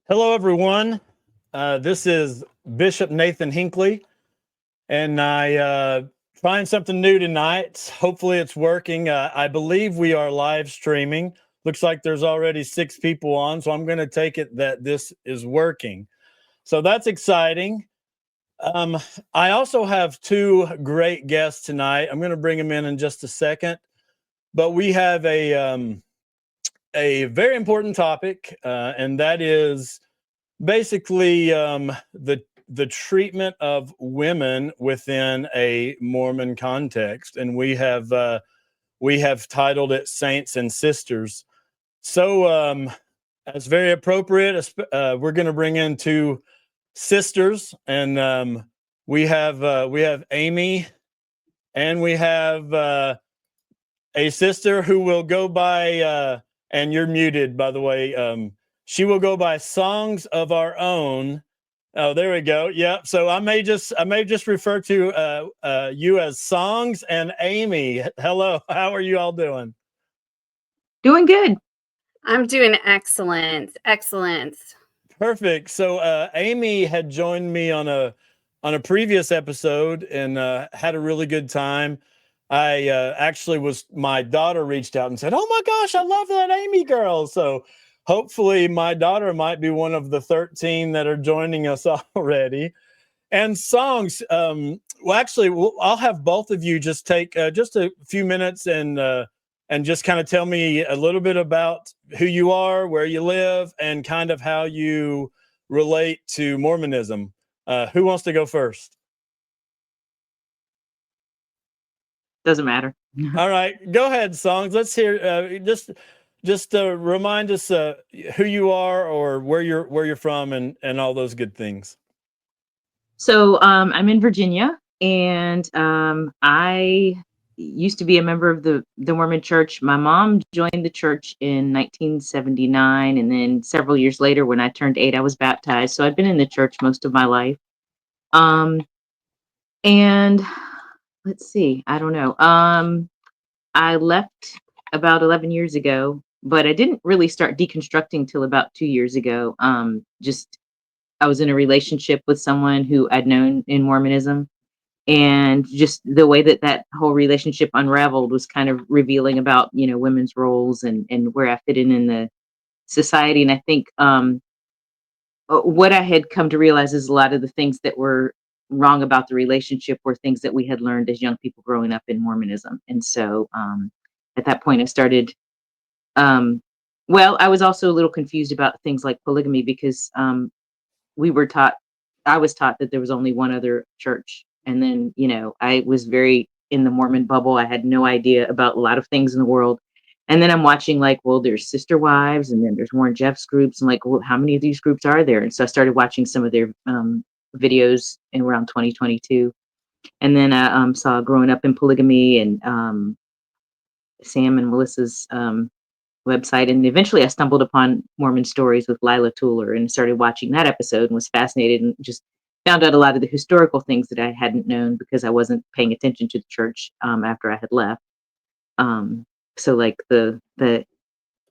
Hello, everyone. This is Bishop Nathan Hinckley, and I trying something new tonight. Hopefully, it's working. I believe we are live streaming. Looks like there's already 6 people on, so I'm going to take it that this is working. So that's exciting. I also have 2 great guests tonight. I'm going to bring them in just a second, but we have a very important topic, and that is basically the treatment of women within a Mormon context, and we have titled it "Saints and Sisters." So that's very appropriate. We're going to bring in 2 sisters, and we have Aimee, and we have a sister who will go by, and you're muted, by the way. She will go by Songs of Our Own. Oh, there we go. Yep. So I may just refer to you as Songs and Aimee. Hello. How are you all doing? Doing good. I'm doing excellent. Excellent. Perfect. So Aimee had joined me on a previous episode and had a really good time. I actually my daughter reached out and said, "Oh my gosh, I love that Aimee girl." So hopefully my daughter might be one of the 13 that are joining us already. And Songs, well, actually, I'll have both of you just take just a few minutes and just kind of tell me a little bit about who you are, where you live, and kind of how you relate to Mormonism. Who wants to go first? Doesn't matter. All right, go ahead, Songs. Let's hear. Just remind us who you are or where you're from, and all those good things. So I'm in Virginia, and I used to be a member of the Mormon Church. My mom joined the church in 1979, and then several years later, when I turned 8, I was baptized. So I've been in the church most of my life. And let's see, I don't know. I left about 11 years ago, but I didn't really start deconstructing till about 2 years ago. Just I was in a relationship with someone who I'd known in Mormonism, and just the way that whole relationship unraveled was kind of revealing about, women's roles and where I fit in the society. And I think what I had come to realize is a lot of the things that were wrong about the relationship were things that we had learned as young people growing up in Mormonism. And so at that point, I started. Well, I was also a little confused about things like polygamy because I was taught that there was only one other church. And then, I was very in the Mormon bubble. I had no idea about a lot of things in the world. And then I'm watching like, well, there's Sister Wives, and then there's Warren Jeff's groups. And like, well, how many of these groups are there? And so I started watching some of their videos in around 2022. And then I saw Growing Up in Polygamy and Sam and Melissa's website. And eventually I stumbled upon Mormon Stories with Lila Tuller and started watching that episode and was fascinated and just found out a lot of the historical things that I hadn't known because I wasn't paying attention to the church after I had left. So like the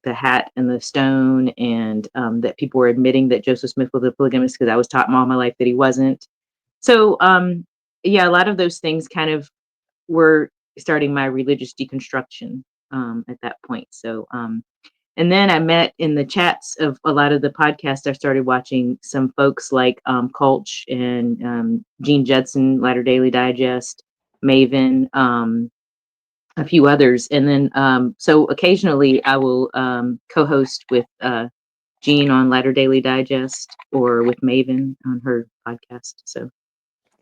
hat and the stone, and that people were admitting that Joseph Smith was a polygamist because I was taught all my life that he wasn't. So yeah, a lot of those things kind of were starting my religious deconstruction at that point. So and then I met in the chats of a lot of the podcasts. I started watching some folks like Colch and Gene Judson, Latter Daily Digest, Maven, a few others. And then so occasionally I will co-host with Gene on Latter Daily Digest or with Maven on her podcast. So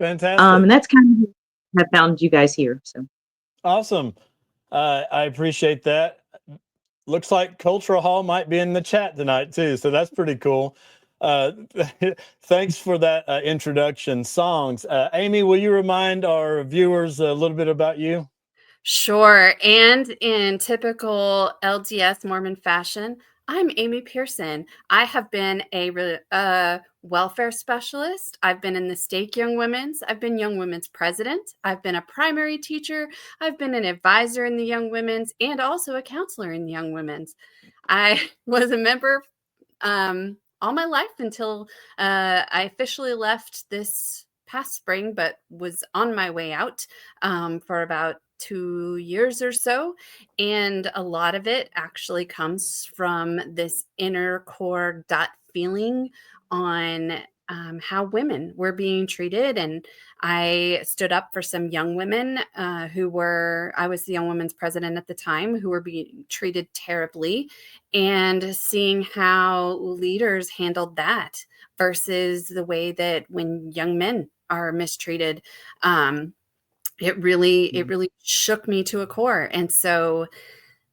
Fantastic. And that's kind of how I found you guys here. So awesome. I appreciate that. Looks like Cultural Hall might be in the chat tonight too, so that's pretty cool. Thanks for that introduction. Songs. Aimee, will you remind our viewers a little bit about you? Sure. And in typical LDS Mormon fashion, I'm Aimee Pearson. I have been a welfare specialist. I've been in the Stake Young Women's. I've been Young Women's president. I've been a primary teacher. I've been an advisor in the Young Women's and also a counselor in the Young Women's. I was a member on all my life until I officially left this past spring, but was on my way out for about 2 years or so. And a lot of it actually comes from this inner core gut feeling on how women were being treated. And I stood up for some young women I was the young women's president at the time, who were being treated terribly, and seeing how leaders handled that versus the way that when young men are mistreated. It really shook me to a core. And so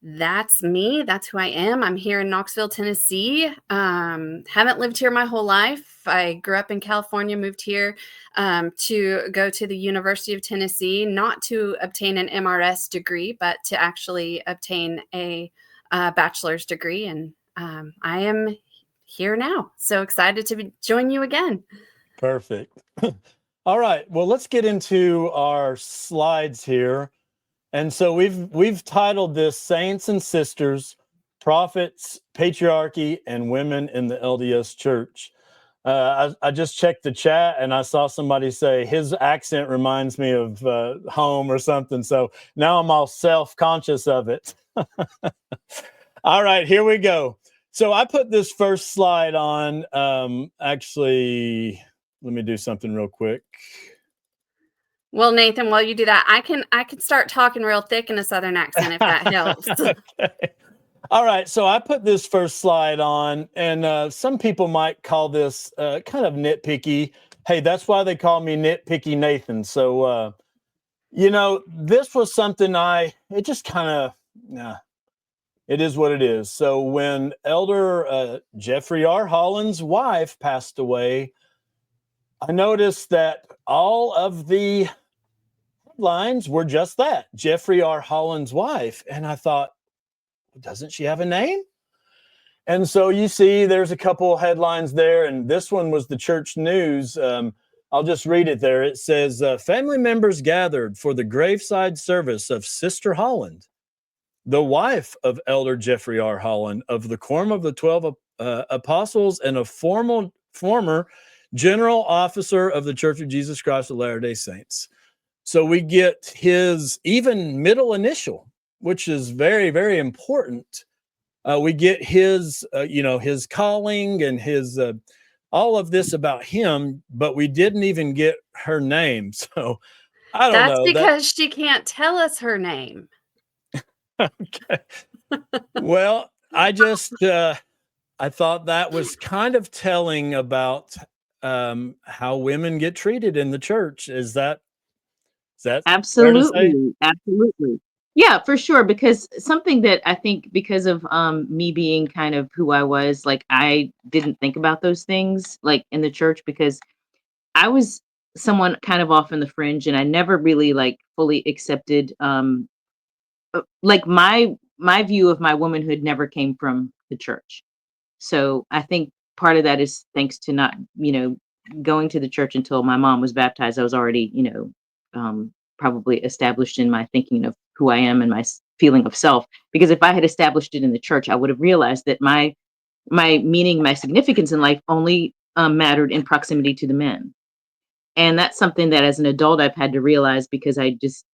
that's me. That's who I am. I'm here in Knoxville, Tennessee. Haven't lived here my whole life. I grew up in California, moved here to go to the University of Tennessee, not to obtain an MRS degree, but to actually obtain a bachelor's degree. And I am here now. So excited to join you again. Perfect. All right. Well, let's get into our slides here. And so we've titled this Saints and Sisters, Prophets, Patriarchy, and Women in the LDS Church. I just checked the chat and I saw somebody say his accent reminds me of home or something. So now I'm all self-conscious of it. All right, here we go. So I put this first slide on. Actually, let me do something real quick. Well, Nathan, while you do that, I can start talking real thick in a Southern accent if that helps. Okay. All right. So I put this first slide on, and some people might call this kind of nitpicky. Hey, that's why they call me Nitpicky Nathan. So, this was something it just kind of, it is what it is. So when Elder Jeffrey R. Holland's wife passed away, I noticed that all of the headlines were just that, Jeffrey R. Holland's wife. And I thought, doesn't she have a name? And so you see there's a couple headlines there, and this one was the church news. I'll just read it there. It says, family members gathered for the graveside service of Sister Holland, the wife of Elder Jeffrey R. Holland, of the Quorum of the 12 Apostles and a former general officer of the Church of Jesus Christ of Latter-day Saints. So we get his even middle initial, which is very, very important. We get his, his calling and his, all of this about him, but we didn't even get her name. So I don't know. That's because she can't tell us her name. Okay. Well, I thought that was kind of telling about how women get treated in the church. Is that Absolutely. Absolutely. Yeah, for sure. Because something that I think, because of me being kind of who I was, like, I didn't think about those things like in the church, because I was someone kind of off in the fringe, and I never really like fully accepted like my view of my womanhood never came from the church. So I think part of that is thanks to not, going to the church until my mom was baptized. I was already, probably established in my thinking of who I am and my feeling of self. Because if I had established it in the church, I would have realized that my meaning, my significance in life only mattered in proximity to the men. And that's something that as an adult I've had to realize, because I just,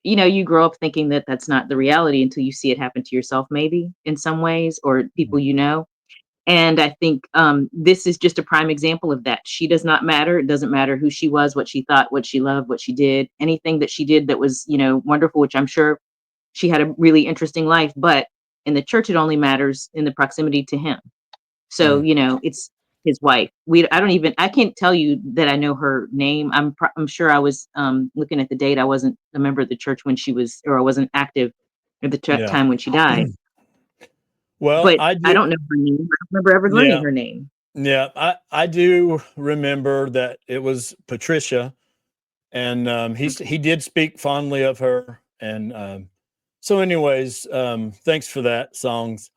you grow up thinking that that's not the reality until you see it happen to yourself, maybe in some ways, or people you know. And I think this is just a prime example of that. She does not matter. It doesn't matter who she was, what she thought, what she loved, what she did, anything that she did that was, wonderful, which I'm sure she had a really interesting life. But in the church, it only matters in the proximity to him. So, it's his wife. I can't tell you that I know her name. I'm sure I was looking at the date. I wasn't a member of the church when she was, or I wasn't active at the time when she died. Well, but I don't know her name. I don't remember ever learning her name. Yeah, I do remember that it was Patricia, and he did speak fondly of her. And so anyways, thanks for that, Songs.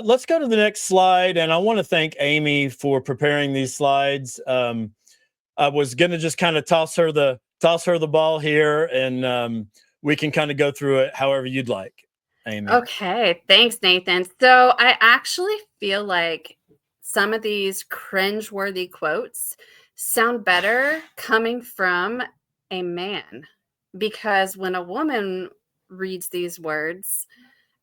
Let's go to the next slide, and I want to thank Aimee for preparing these slides. I was going to just kind of toss her the ball here, and we can kind of go through it however you'd like, Aimee. Okay, thanks, Nathan. So I actually feel like some of these cringeworthy quotes sound better coming from a man, because when a woman reads these words,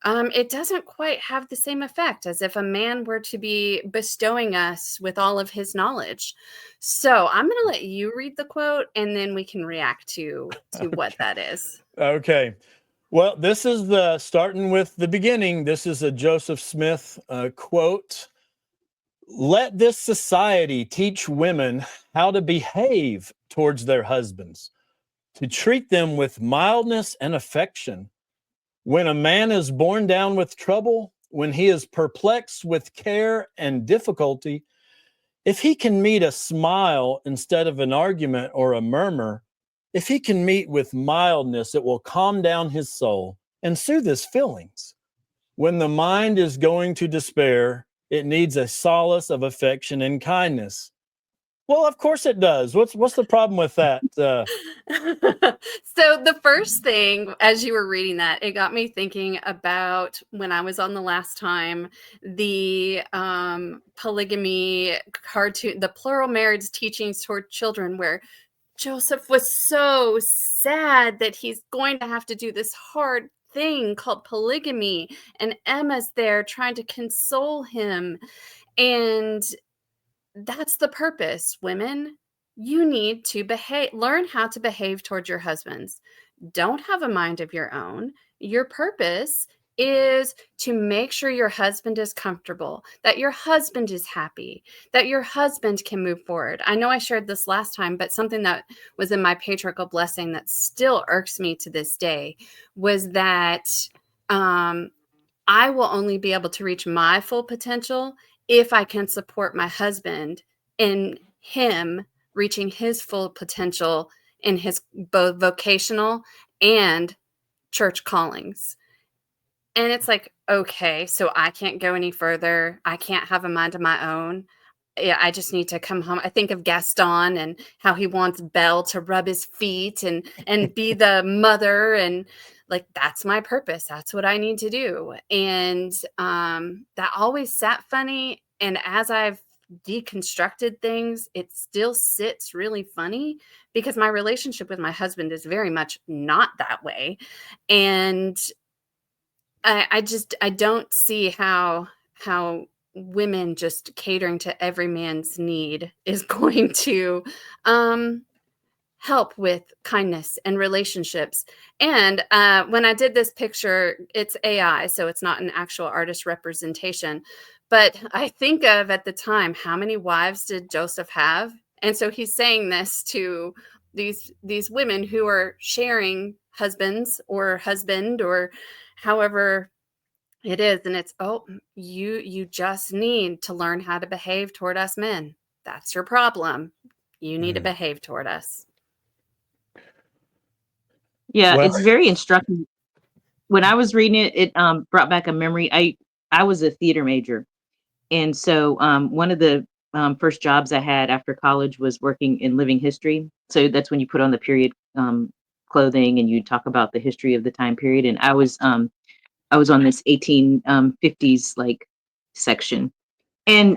it doesn't quite have the same effect as if a man were to be bestowing us with all of his knowledge. So I'm going to let you read the quote, and then we can react to what that is. Okay. Well, this is starting with the beginning. This is a Joseph Smith quote. Let this society teach women how to behave towards their husbands, to treat them with mildness and affection. When a man is borne down with trouble, when he is perplexed with care and difficulty, if he can meet a smile instead of an argument or a murmur, if he can meet with mildness, it will calm down his soul and soothe his feelings. When the mind is going to despair, it needs a solace of affection and kindness. Well, of course it does. What's the problem with that? So the first thing, as you were reading that, it got me thinking about when I was on the last time, the polygamy cartoon, the plural marriage teachings toward children, where Joseph was so sad that he's going to have to do this hard thing called polygamy, and Emma's there trying to console him. And that's the purpose, women. You need to learn how to behave towards your husbands. Don't have a mind of your own. Your purpose is to make sure your husband is comfortable, that your husband is happy, that your husband can move forward. I know I shared this last time, but something that was in my patriarchal blessing that still irks me to this day was that I will only be able to reach my full potential if I can support my husband in him reaching his full potential in his both vocational and church callings. And it's like, okay, so I can't go any further. I can't have a mind of my own. Yeah, I just need to come home. I think of Gaston and how he wants Belle to rub his feet and be the mother, and like, that's my purpose. That's what I need to do. And that always sat funny. And as I've deconstructed things, it still sits really funny because my relationship with my husband is very much not that way. And I don't see how women just catering to every man's need is going to help with kindness and relationships. And when I did this picture, it's AI, so it's not an actual artist representation. But I think of, at the time, how many wives did Joseph have? And so he's saying this to these women who are sharing husbands or husband or however it is. And it's, oh, you just need to learn how to behave toward us men. That's your problem. You need to behave toward us. Yeah, Well, it's very instructive. When I was reading it, it brought back a memory. I was a theater major, and so one of the first jobs I had after college was working in living history. So that's when you put on the period clothing and you talk about the history of the time period. And I was on this 1850s like section. And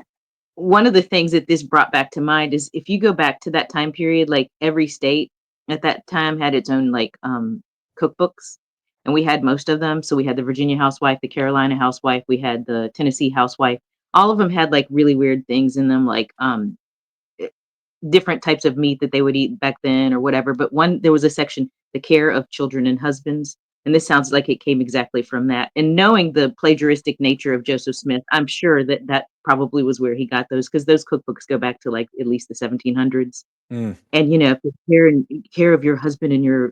one of the things that this brought back to mind is, if you go back to that time period, like every state at that time had its own like cookbooks, and we had most of them. So we had the Virginia housewife, the Carolina housewife, we had the Tennessee housewife. All of them had like really weird things in them, like different types of meat that they would eat back then or whatever. But there was a section, the care of children and husbands. And this sounds like it came exactly from that. And knowing the plagiaristic nature of Joseph Smith, I'm sure that probably was where he got those, because those cookbooks go back to like at least the 1700s. And, if you care of your husband and your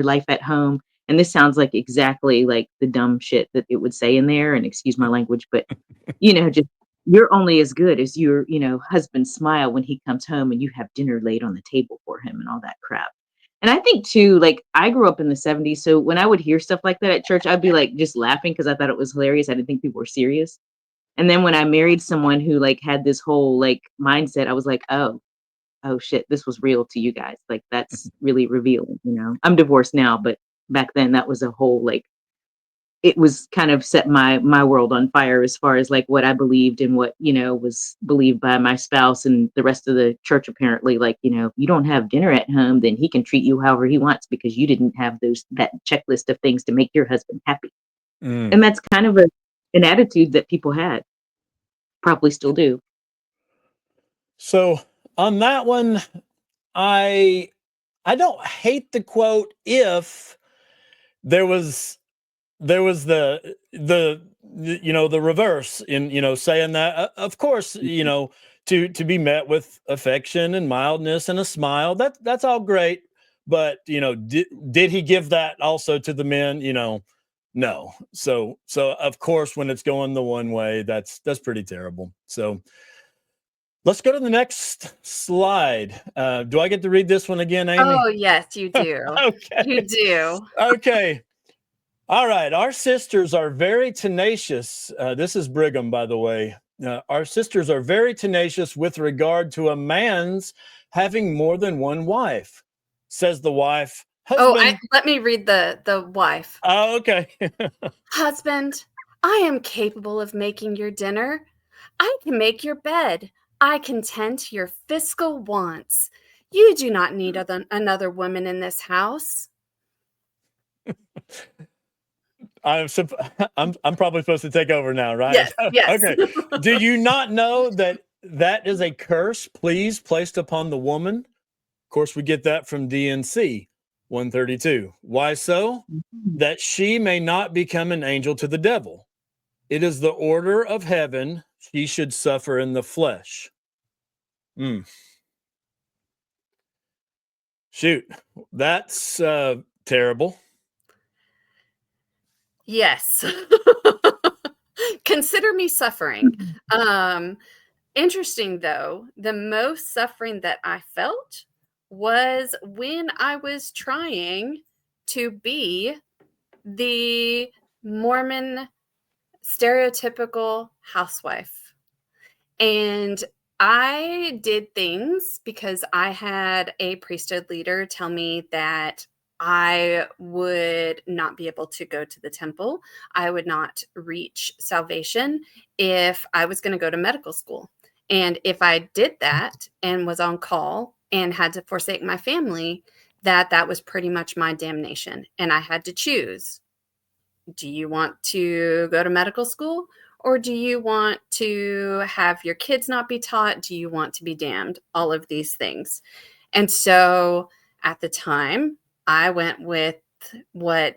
life at home. And this sounds like exactly like the dumb shit that it would say in there. And excuse my language, but, just, you're only as good as your, husband's smile when he comes home and you have dinner laid on the table for him and all that crap. And I think too, like, I grew up in the 70s. So when I would hear stuff like that at church, I'd be like just laughing because I thought it was hilarious. I didn't think people were serious. And then when I married someone who like had this whole like mindset, I was like, oh shit, this was real to you guys. Like, that's really revealing. I'm divorced now, but back then that was a whole like it was kind of set my world on fire as far as like what I believed and what, was believed by my spouse and the rest of the church. Apparently, like, if you don't have dinner at home, then he can treat you however he wants because you didn't have that checklist of things to make your husband happy. Mm. And that's kind of an attitude that people had, probably still do. So on that one, I don't hate the quote if there was the the reverse in saying that of course to be met with affection and mildness and a smile, that's all great, but did he give that also to the men? No. So of course when it's going the one way, that's pretty terrible. So let's go to the next slide. Do I get to read this one again, Aimee? Oh, yes, you do. Okay. You do. Okay. All right. Our sisters are very tenacious. This is Brigham, by the way. Our sisters are very tenacious with regard to a man's having more than one wife, says the wife. Husband. Let me read the wife. Oh, okay. Husband, I am capable of making your dinner. I can make your bed. I can tend to your fiscal wants. You do not need another woman in this house. I'm probably supposed to take over now, right? Yes, yes. Okay. Do you not know that is a curse, please, placed upon the woman? Of course, we get that from DNC 132. Why so? That she may not become an angel to the devil. It is the order of heaven she should suffer in the flesh. Shoot, that's terrible. Yes. Consider me suffering. Interesting, though, the most suffering that I felt was when I was trying to be the Mormon stereotypical housewife. And I did things because I had a priesthood leader tell me that I would not be able to go to the temple. I would not reach salvation if I was going to go to medical school. And if I did that and was on call and had to forsake my family, that was pretty much my damnation. And I had to choose. Do you want to go to medical school? Or do you want to have your kids not be taught? Do you want to be damned? All of these things. And so at the time, I went with what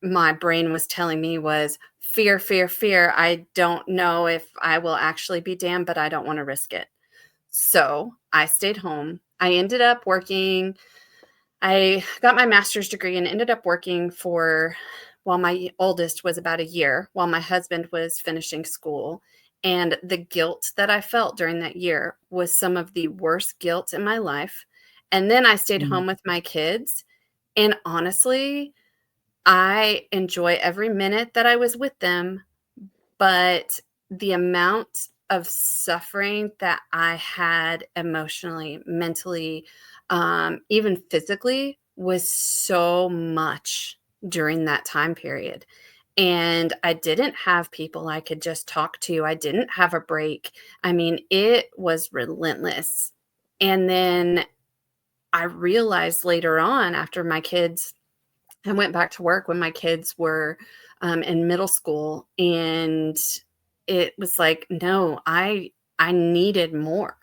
my brain was telling me was fear, fear, fear. I don't know if I will actually be damned, but I don't want to risk it. So I stayed home. I ended up working. I got my master's degree and ended up working while my oldest was about a year, while my husband was finishing school. And the guilt that I felt during that year was some of the worst guilt in my life. And then I stayed home with my kids. And honestly, I enjoy every minute that I was with them. But the amount of suffering that I had emotionally, mentally, even physically was so much during that time period. And I didn't have people I could just talk to. I didn't have a break. I mean, it was relentless. And then I realized later on after I went back to work when my kids were in middle school, and it was like, no, I needed more.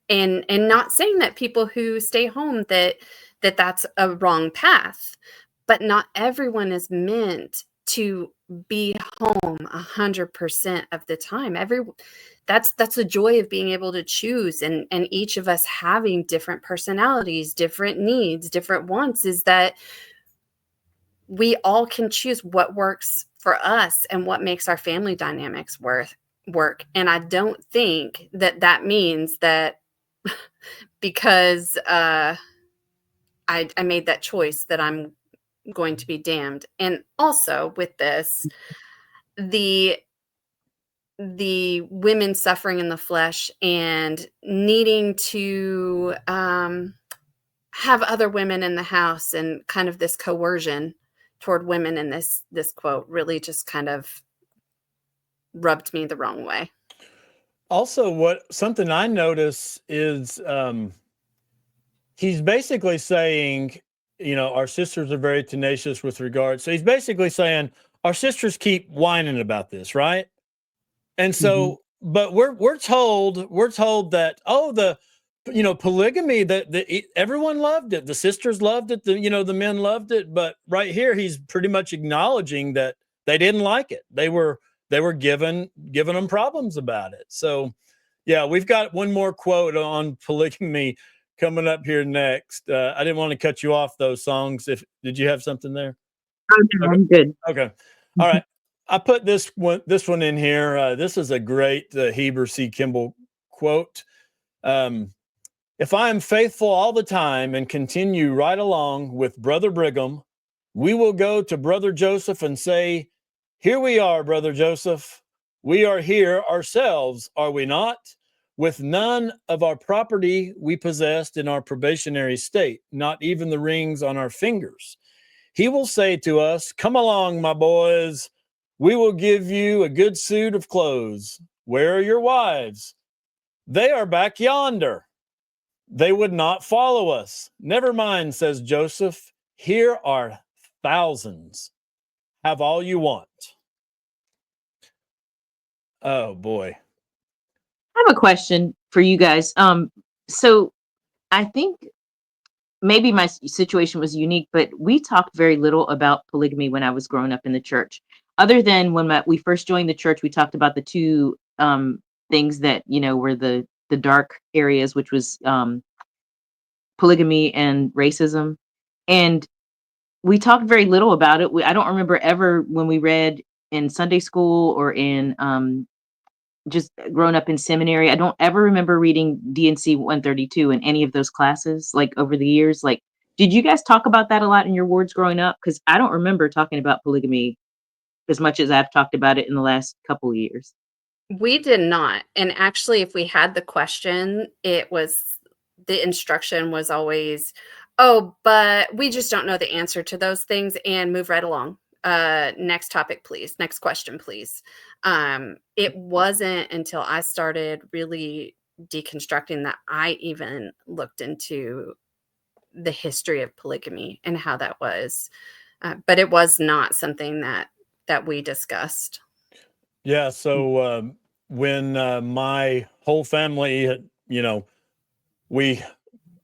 And not saying that people who stay home that's a wrong path, but not everyone is meant to be home 100% of the time. That's the joy of being able to choose, and each of us having different personalities, different needs, different wants, is that we all can choose what works for us and what makes our family dynamics work. And I don't think that means that because I made that choice that I'm going to be damned. And also with this, the women suffering in the flesh and needing to have other women in the house and kind of this coercion toward women in this quote really just kind of rubbed me the wrong way. Also, something I notice is he's basically saying, our sisters are very tenacious with regard. So he's basically saying our sisters keep whining about this, right? And so, but we're told that, polygamy, that everyone loved it. The sisters loved it. The men loved it. But right here, he's pretty much acknowledging that they didn't like it. They were giving them problems about it. So, yeah, we've got one more quote on polygamy coming up here next. I didn't want to cut you off those songs. Did you have something there? Oh, no, I'm good. Okay. All right. I put this one in here. This is a great Heber C. Kimball quote. If I am faithful all the time and continue right along with Brother Brigham, we will go to Brother Joseph and say, here we are, Brother Joseph. We are here ourselves, are we not? With none of our property we possessed in our probationary state, not even the rings on our fingers. He will say to us, come along, my boys. We will give you a good suit of clothes. Where are your wives? They are back yonder. They would not follow us. Never mind, says Joseph. Here are thousands. Have all you want. Oh, boy. I have a question for you guys. So I think maybe my situation was unique, but we talked very little about polygamy when I was growing up in the church. Other than when we first joined the church, we talked about the two things that were the dark areas, which was polygamy and racism, and we talked very little about it. I don't remember ever when we read in Sunday school or in just growing up in seminary. I don't ever remember reading D&C 132 in any of those classes, like over the years. Like, did you guys talk about that a lot in your wards growing up? Because I don't remember talking about polygamy as much as I've talked about it in the last couple of years. We did not. And actually, if we had the question, the instruction was always, oh, but we just don't know the answer to those things, and move right along. Next topic, please. Next question, please. It wasn't until I started really deconstructing that I even looked into the history of polygamy and how that was. But it was not something that we discussed. Yeah. So when my whole family, we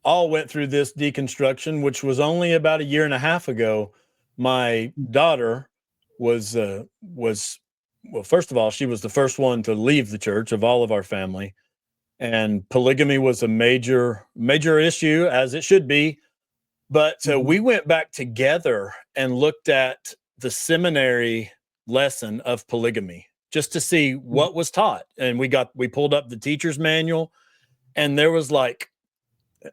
all went through this deconstruction, which was only about a year and a half ago. My daughter was well, first of all, she was the first one to leave the church of all of our family, and polygamy was a major issue, as it should be. But we went back together and looked at the seminary lesson of polygamy just to see what was taught, and we pulled up the teacher's manual, and there was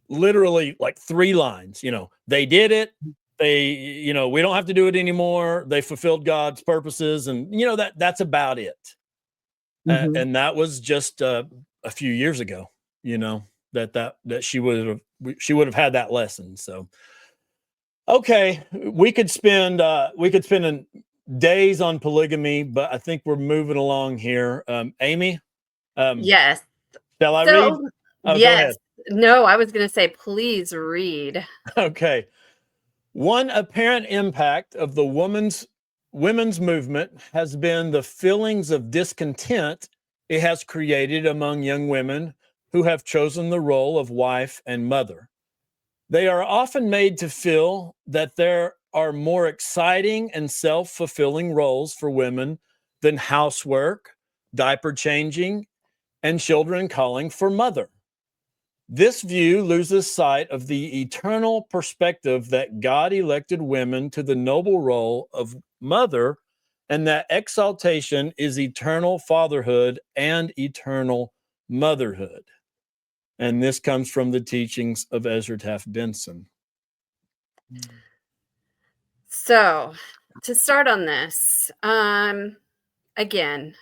literally 3 lines. They did it. They, we don't have to do it anymore. They fulfilled God's purposes, and that's about it. And that was just a few years ago. That she would have had that lesson. So, okay, we could spend days on polygamy, but I think we're moving along here. Aimee, Yes. shall I read? Oh, yes. go ahead. No, I was going to say, please read. Okay. One apparent impact of the women's movement has been the feelings of discontent it has created among young women who have chosen the role of wife and mother. They are often made to feel that there are more exciting and self-fulfilling roles for women than housework, diaper changing, and children calling for mother. This view loses sight of the eternal perspective that God elected women to the noble role of mother, and that exaltation is eternal fatherhood and eternal motherhood. And this comes from the teachings of Ezra Benson. So, to start on this, again,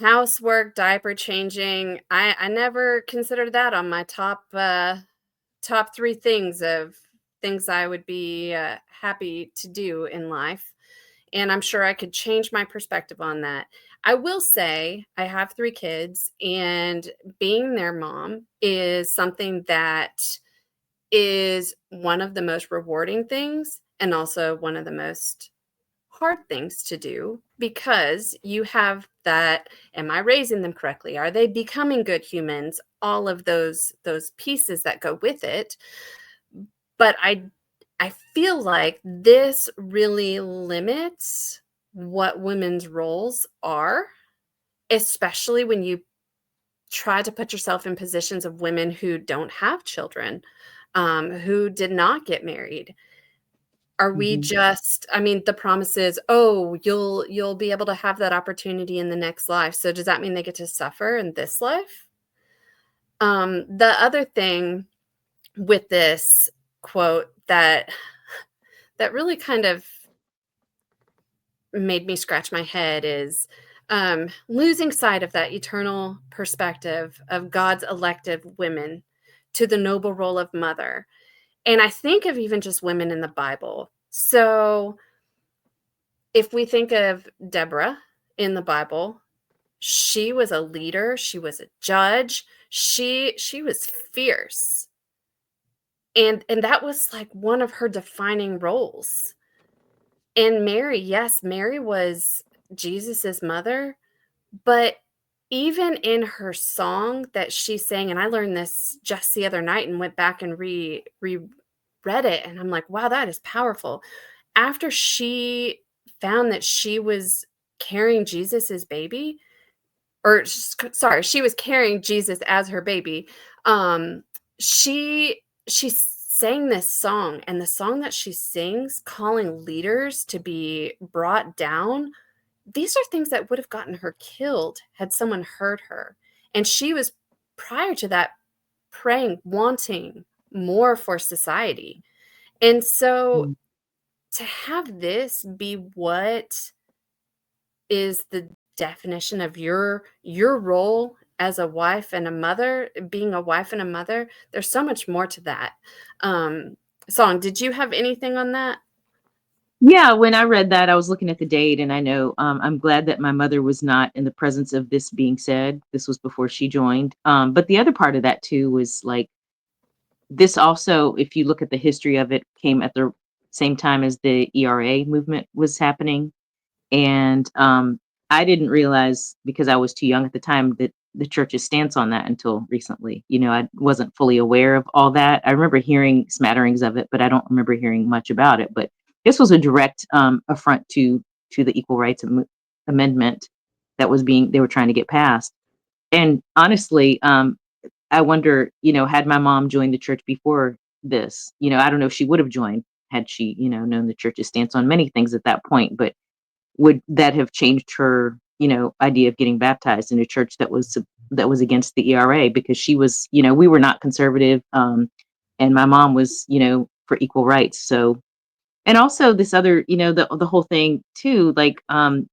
housework, diaper changing, I never considered that on my top 3 things of things I would be happy to do in life. And I'm sure I could change my perspective on that. I will say I have 3 kids, and being their mom is something that is one of the most rewarding things and also one of the most hard things to do, because you have that, am I raising them correctly? Are they becoming good humans? All of those pieces that go with it. But I feel like this really limits what women's roles are, especially when you try to put yourself in positions of women who don't have children, who did not get married. Are we Mhm. just, I mean, the promise is, oh, you'll be able to have that opportunity in the next life. So does that mean they get to suffer in this life? The other thing with this quote that really kind of made me scratch my head is losing sight of that eternal perspective of God's elective women to the noble role of mother. And I think of even just women in the Bible. So if we think of Deborah in the Bible, she was a leader, she was a judge, she was fierce. And that was like one of her defining roles. And Mary, yes, Mary was Jesus's mother, but even in her song that she sang, and I learned this just the other night and went back and reread it, and I'm like, wow, that is powerful. After she found that she was carrying Jesus's baby, or sorry, she was carrying Jesus as her baby. Um, she sang this song, and the song that she sings, calling leaders to be brought down, these are things that would have gotten her killed had someone heard her. And she was, prior to that, praying, wanting more for society. And so Mm. to have this be what is the definition of your role as a wife and a mother, being a wife and a mother, there's so much more to that. Song, did you have anything on that? Yeah, when I read that, I was looking at the date, and I know I'm glad that my mother was not in the presence of this being said. This was before she joined. But the other part of that too was like this also, if you look at the history of it, came at the same time as the ERA movement was happening. And I didn't realize, because I was too young at the time, that the church's stance on that until recently. You know, I wasn't fully aware of all that. I remember hearing smatterings of it, but I don't remember hearing much about it. But this was a direct affront to the Equal Rights Amendment that was being they were trying to get passed. And honestly, I wonder, you know, had my mom joined the church before this, you know, I don't know if she would have joined had she, you know, known the church's stance on many things at that point. But would that have changed her, you know, idea of getting baptized in a church that was against the ERA? Because she was, you know, we were not conservative, and my mom was, you know, for equal rights. So, and also this other, you know, the whole thing too, like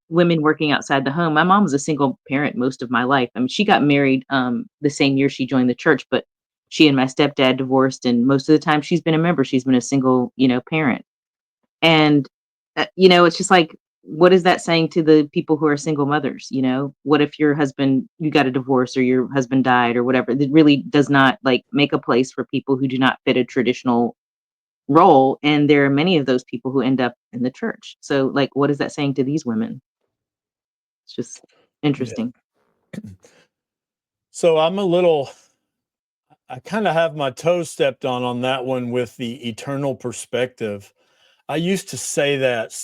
women working outside the home. My mom was a single parent most of my life. I mean, she got married the same year she joined the church, but she and my stepdad divorced, and most of the time she's been a member. She's been a single, you know, parent. And, you know, it's just like, what is that saying to the people who are single mothers? You know, what if your husband, you got a divorce or your husband died or whatever? It really does not like make a place for people who do not fit a traditional role. And there are many of those people who end up in the church. So, like, what is that saying to these women? It's just Yeah. interesting. So I kind of have my toes stepped on that one with the eternal perspective. I used to say that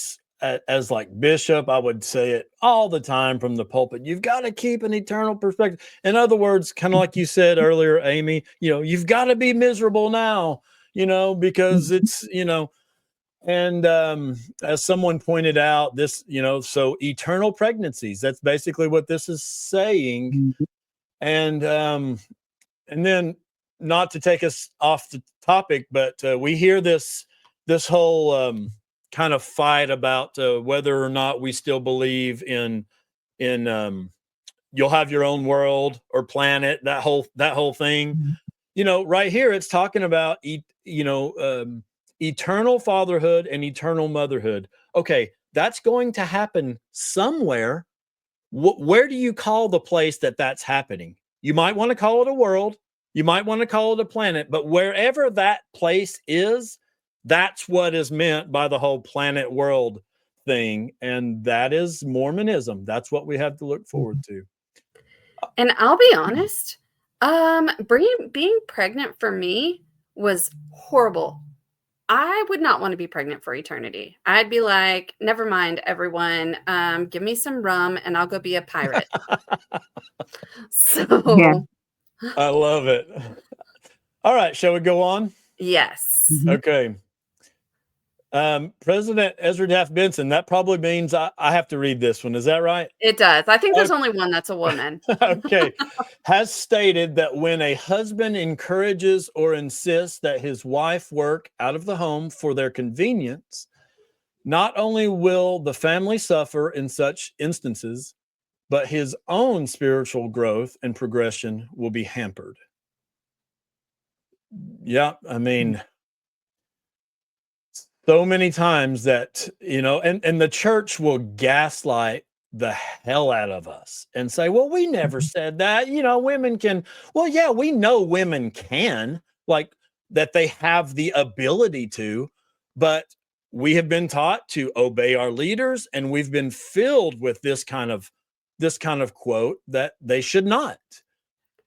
as like bishop, I would say it all the time from the pulpit. You've got to keep an eternal perspective. In other words, kind of like you said earlier, Aimee, you know, you've got to be miserable now, you know, because Mhm, it's, you know, and as someone pointed out, this, you know, so eternal pregnancies, that's basically what this is saying. mhm, And then, not to take us off the topic, but we hear this whole kind of fight about whether or not we still believe in you'll have your own world or planet, that whole thing. mhm, You know, right here it's talking about eternal fatherhood and eternal motherhood. Okay, that's going to happen somewhere. Where do you call the place that that's happening? You might want to call it a world. You might want to call it a planet, but wherever that place is, that's what is meant by the whole planet world thing. And that is Mormonism. That's what we have to look forward to. And I'll be honest, being pregnant for me was horrible. I would not want to be pregnant for eternity. I'd be like, never mind, everyone. Give me some rum and I'll go be a pirate. So, I love it. All right, shall we go on? yes. Okay. President Ezra Benson, that probably means I have to read this one. Is that right? It does. I think there's only one that's a woman. Okay. Has stated that when a husband encourages or insists that his wife work out of the home for their convenience, not only will the family suffer in such instances, but his own spiritual growth and progression will be hampered. Yeah, I mean, so many times that, and the church will gaslight the hell out of us and say, well, we never said that, women can, well, yeah, we know women can, like that they have the ability to, but we have been taught to obey our leaders, and we've been filled with this kind of quote that they should not.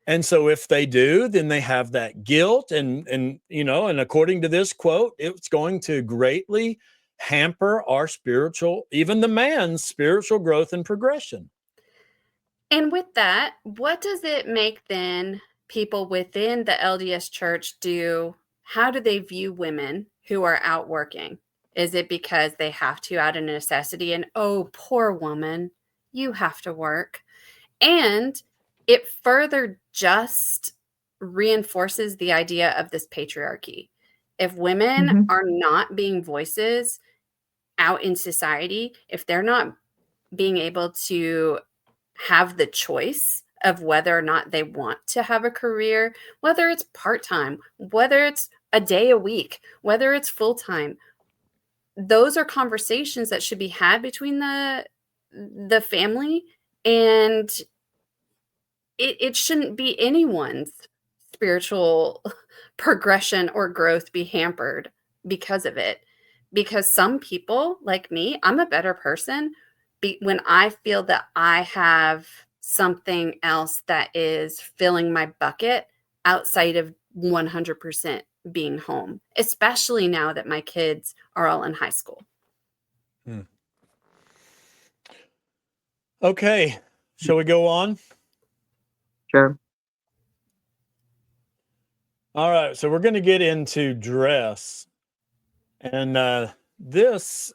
And so if they do, then they have that guilt, and according to this quote, it's going to greatly hamper our even the man's spiritual growth and progression. And with that, what does it make then people within the LDS Church do? How do they view women who are out working? Is it because they have to out of necessity and, oh, poor woman, you have to work? And it further just reinforces the idea of this patriarchy. If women are not being voices out in society, if they're not being able to have the choice of whether or not they want to have a career, whether it's part-time, whether it's a day a week, whether it's full-time, those are conversations that should be had between the family, and it shouldn't be anyone's spiritual progression or growth be hampered because of it. Because some people, like me, I'm a better person when I feel that I have something else that is filling my bucket outside of 100% being home, especially now that my kids are all in high school. Okay, shall we go on? Sure. All right, so we're going to get into dress. And this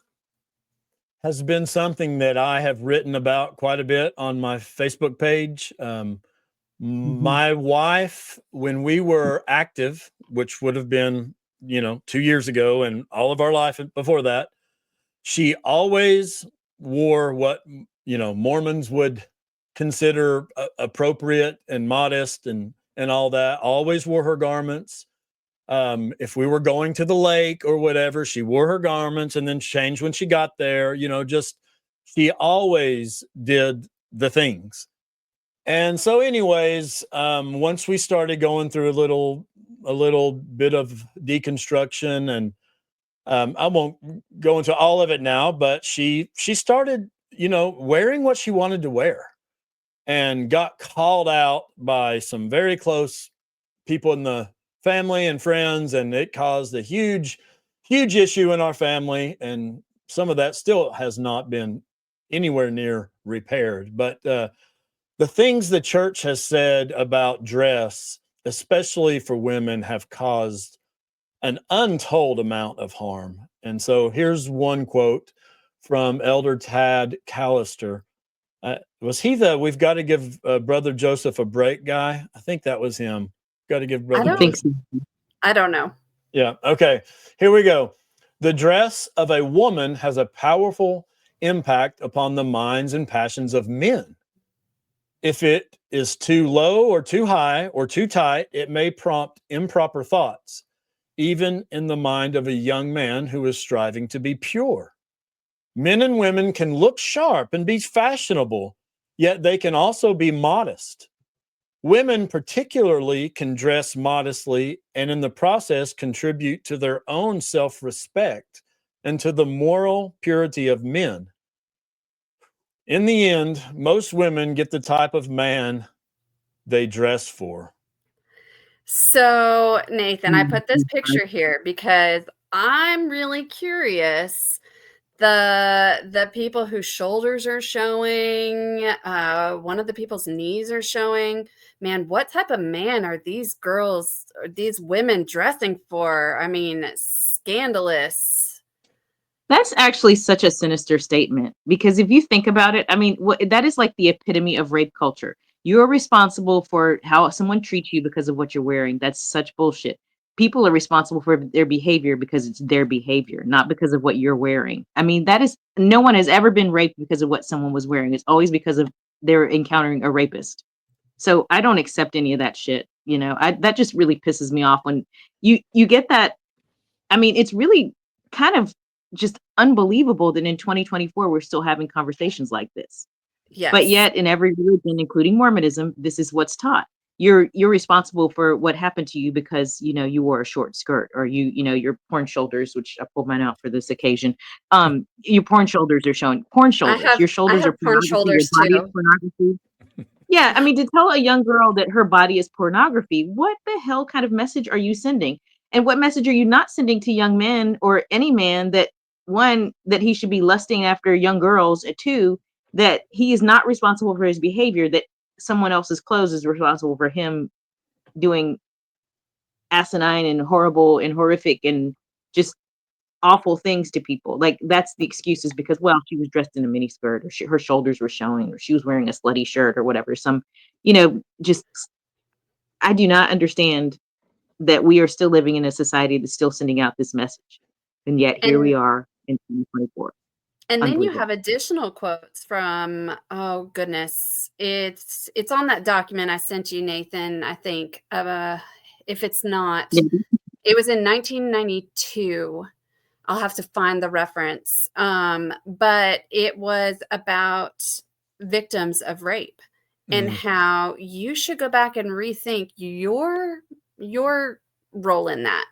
has been something that I have written about quite a bit on my Facebook page. My wife, when we were active, which would have been, 2 years ago, and all of our life before that, she always wore what, Mormons would consider appropriate and modest and all that. Always wore her garments. If we were going to the lake or whatever, she wore her garments and then changed when she got there. She always did the things. And so anyways, once we started going through a little bit of deconstruction, and I won't go into all of it now, but she started, wearing what she wanted to wear, and got called out by some very close people in the family and friends, and it caused a huge issue in our family, and some of that still has not been anywhere near repaired. But the things the church has said about dress, especially for women, have caused an untold amount of harm. And so here's one quote from Elder Tad Callister. Was he we've got to give Brother Joseph a break guy? I think that was him. Got to give Brother Joseph. I don't know. Yeah. Okay. Here we go. The dress of a woman has a powerful impact upon the minds and passions of men. If it is too low or too high or too tight, it may prompt improper thoughts. even in the mind of a young man who is striving to be pure. Men and women can look sharp and be fashionable, yet they can also be modest. Women particularly can dress modestly and in the process contribute to their own self-respect and to the moral purity of men. In the end, most women get the type of man they dress for. So, Nathan, I put this picture here because I'm really curious. The people whose shoulders are showing, one of the people's knees are showing. Man, what type of man are these girls or these women dressing for? I mean, scandalous. That's actually such a sinister statement because if you think about it, I mean, that is like the epitome of rape culture. You're responsible for how someone treats you because of what you're wearing. That's such bullshit. People are responsible for their behavior because it's their behavior, not because of what you're wearing. I mean, no one has ever been raped because of what someone was wearing. It's always because of they're encountering a rapist. So I don't accept any of that shit. That just really pisses me off when you get that. I mean, it's really kind of just unbelievable that in 2024 we're still having conversations like this. Yes. But yet in every religion, including Mormonism, this is what's taught. You're responsible for what happened to you because you wore a short skirt or your porn shoulders, which I pulled mine out for this occasion. Your porn shoulders are showing porn shoulders. Your shoulders are porn pornography. shoulders Your body too. is pornography. Yeah, I mean, to tell a young girl that her body is pornography, what the hell kind of message are you sending? And what message are you not sending to young men or any man that, one, that he should be lusting after young girls, and two, that he is not responsible for his behavior, that someone else's clothes is responsible for him doing asinine and horrible and horrific and just awful things to people. Like, that's the excuses because, well, she was dressed in a mini skirt or her shoulders were showing or she was wearing a slutty shirt or whatever. Just I do not understand that we are still living in a society that's still sending out this message. And yet here we are in 2024. And then you have additional quotes from, oh goodness, it's on that document I sent you, Nathan, I think. If it's not, it was in 1992. I'll have to find the reference. But it was about victims of rape and how you should go back and rethink your role in that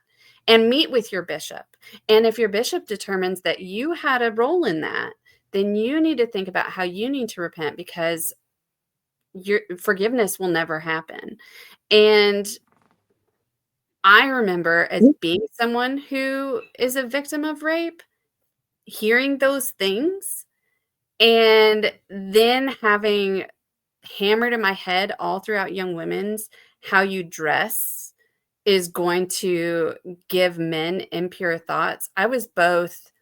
and meet with your bishop. And if your bishop determines that you had a role in that, then you need to think about how you need to repent because your forgiveness will never happen. And I remember as being someone who is a victim of rape, hearing those things and then having hammered in my head all throughout Young Women's how you dress is going to give men impure thoughts. I was both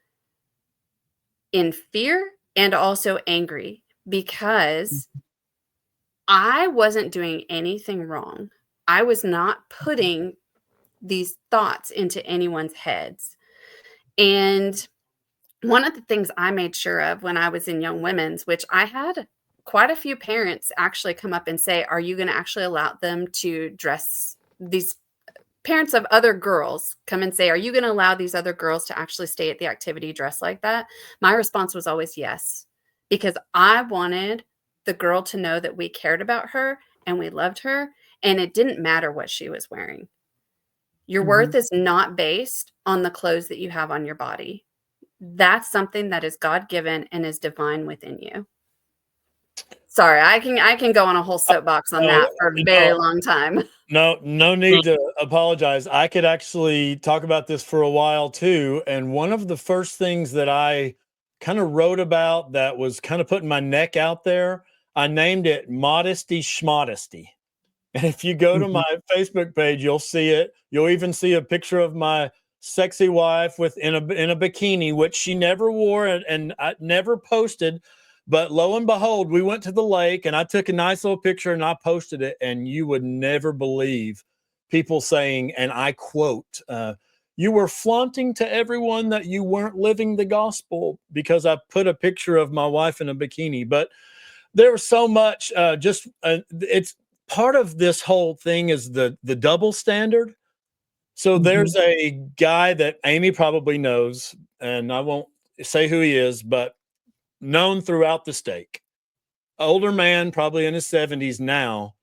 in fear and also angry because I wasn't doing anything wrong. I was not putting these thoughts into anyone's heads. And one of the things I made sure of when I was in Young Women's, which I had quite a few parents actually come up and say, are you going to actually allow them to dress? These parents of other girls come and say, are you going to allow these other girls to actually stay at the activity dressed like that? My response was always yes, because I wanted the girl to know that we cared about her and we loved her, and it didn't matter what she was wearing. Your worth is not based on the clothes that you have on your body. That's something that is God-given and is divine within you. Sorry, I can go on a whole soapbox on that for a very long time. No need to apologize. I could actually talk about this for a while too. And one of the first things that I kind of wrote about that was kind of putting my neck out there, I named it Modesty Schmodesty. And if you go to my Facebook page, you'll see it. You'll even see a picture of my sexy wife in a bikini, which she never wore and I never posted. But lo and behold, we went to the lake and I took a nice little picture and I posted it. And you would never believe people saying, and I quote, you were flaunting to everyone that you weren't living the gospel because I put a picture of my wife in a bikini. But there was so much it's part of this whole thing is the double standard. So there's a guy that Aimee probably knows, and I won't say who he is, but known throughout the state. Older man, probably in his 70s now,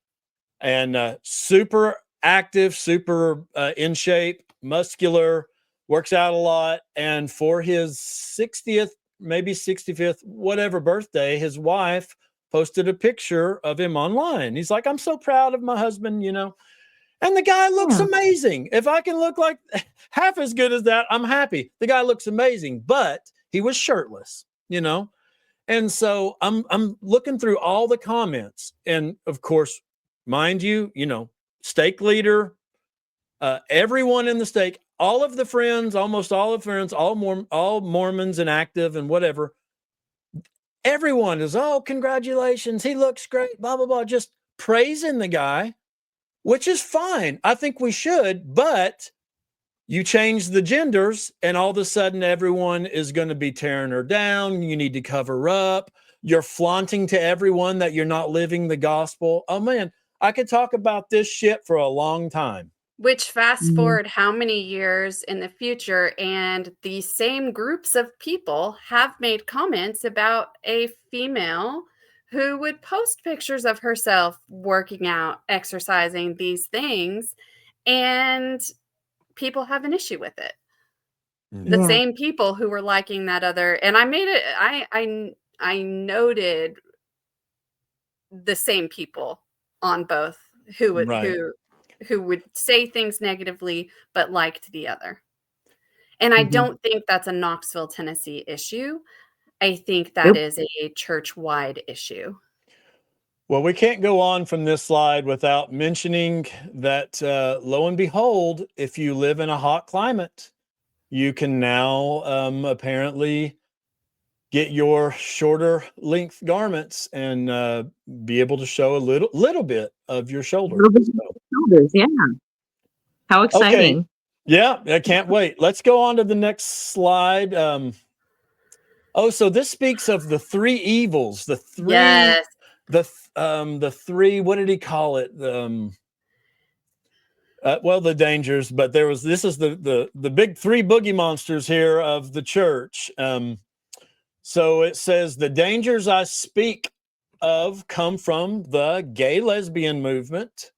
and super active, super in shape, muscular, works out a lot. And for his 60th, maybe 65th, whatever birthday, his wife posted a picture of him online. He's like, I'm so proud of my husband, you know. And the guy looks amazing. If I can look like half as good as that, I'm happy. The guy looks amazing, but he was shirtless, you know. And so I'm looking through all the comments, and of course, mind you, you know, stake leader, everyone in the stake, all of the friends, almost all of friends, all Mormons and active and whatever. Everyone is, oh, congratulations, he looks great, blah blah blah, just praising the guy, which is fine. I think we should, but you change the genders and all of a sudden everyone is going to be tearing her down. You need to cover up. You're flaunting to everyone that you're not living the gospel. Oh man, I could talk about this shit for a long time. Which fast forward how many years in the future, and these same groups of people have made comments about a female who would post pictures of herself working out, exercising, these things, and people have an issue with it. The same people who were liking that other, and I made it, I noted the same people on both who would Right. who would say things negatively but liked the other. And I don't think that's a Knoxville, Tennessee issue. I think that is a church-wide issue. Well, we can't go on from this slide without mentioning that, lo and behold, if you live in a hot climate, you can now apparently get your shorter length garments and be able to show a little bit of your shoulders. Shoulders, yeah. How exciting. Okay. Yeah, I can't wait. Let's go on to the next slide. So this speaks of the three evils, the three, Yes. the three, what did he call it? Well, the dangers, but this is the big three boogie monsters here of the church. So it says the dangers I speak of come from the gay lesbian movement,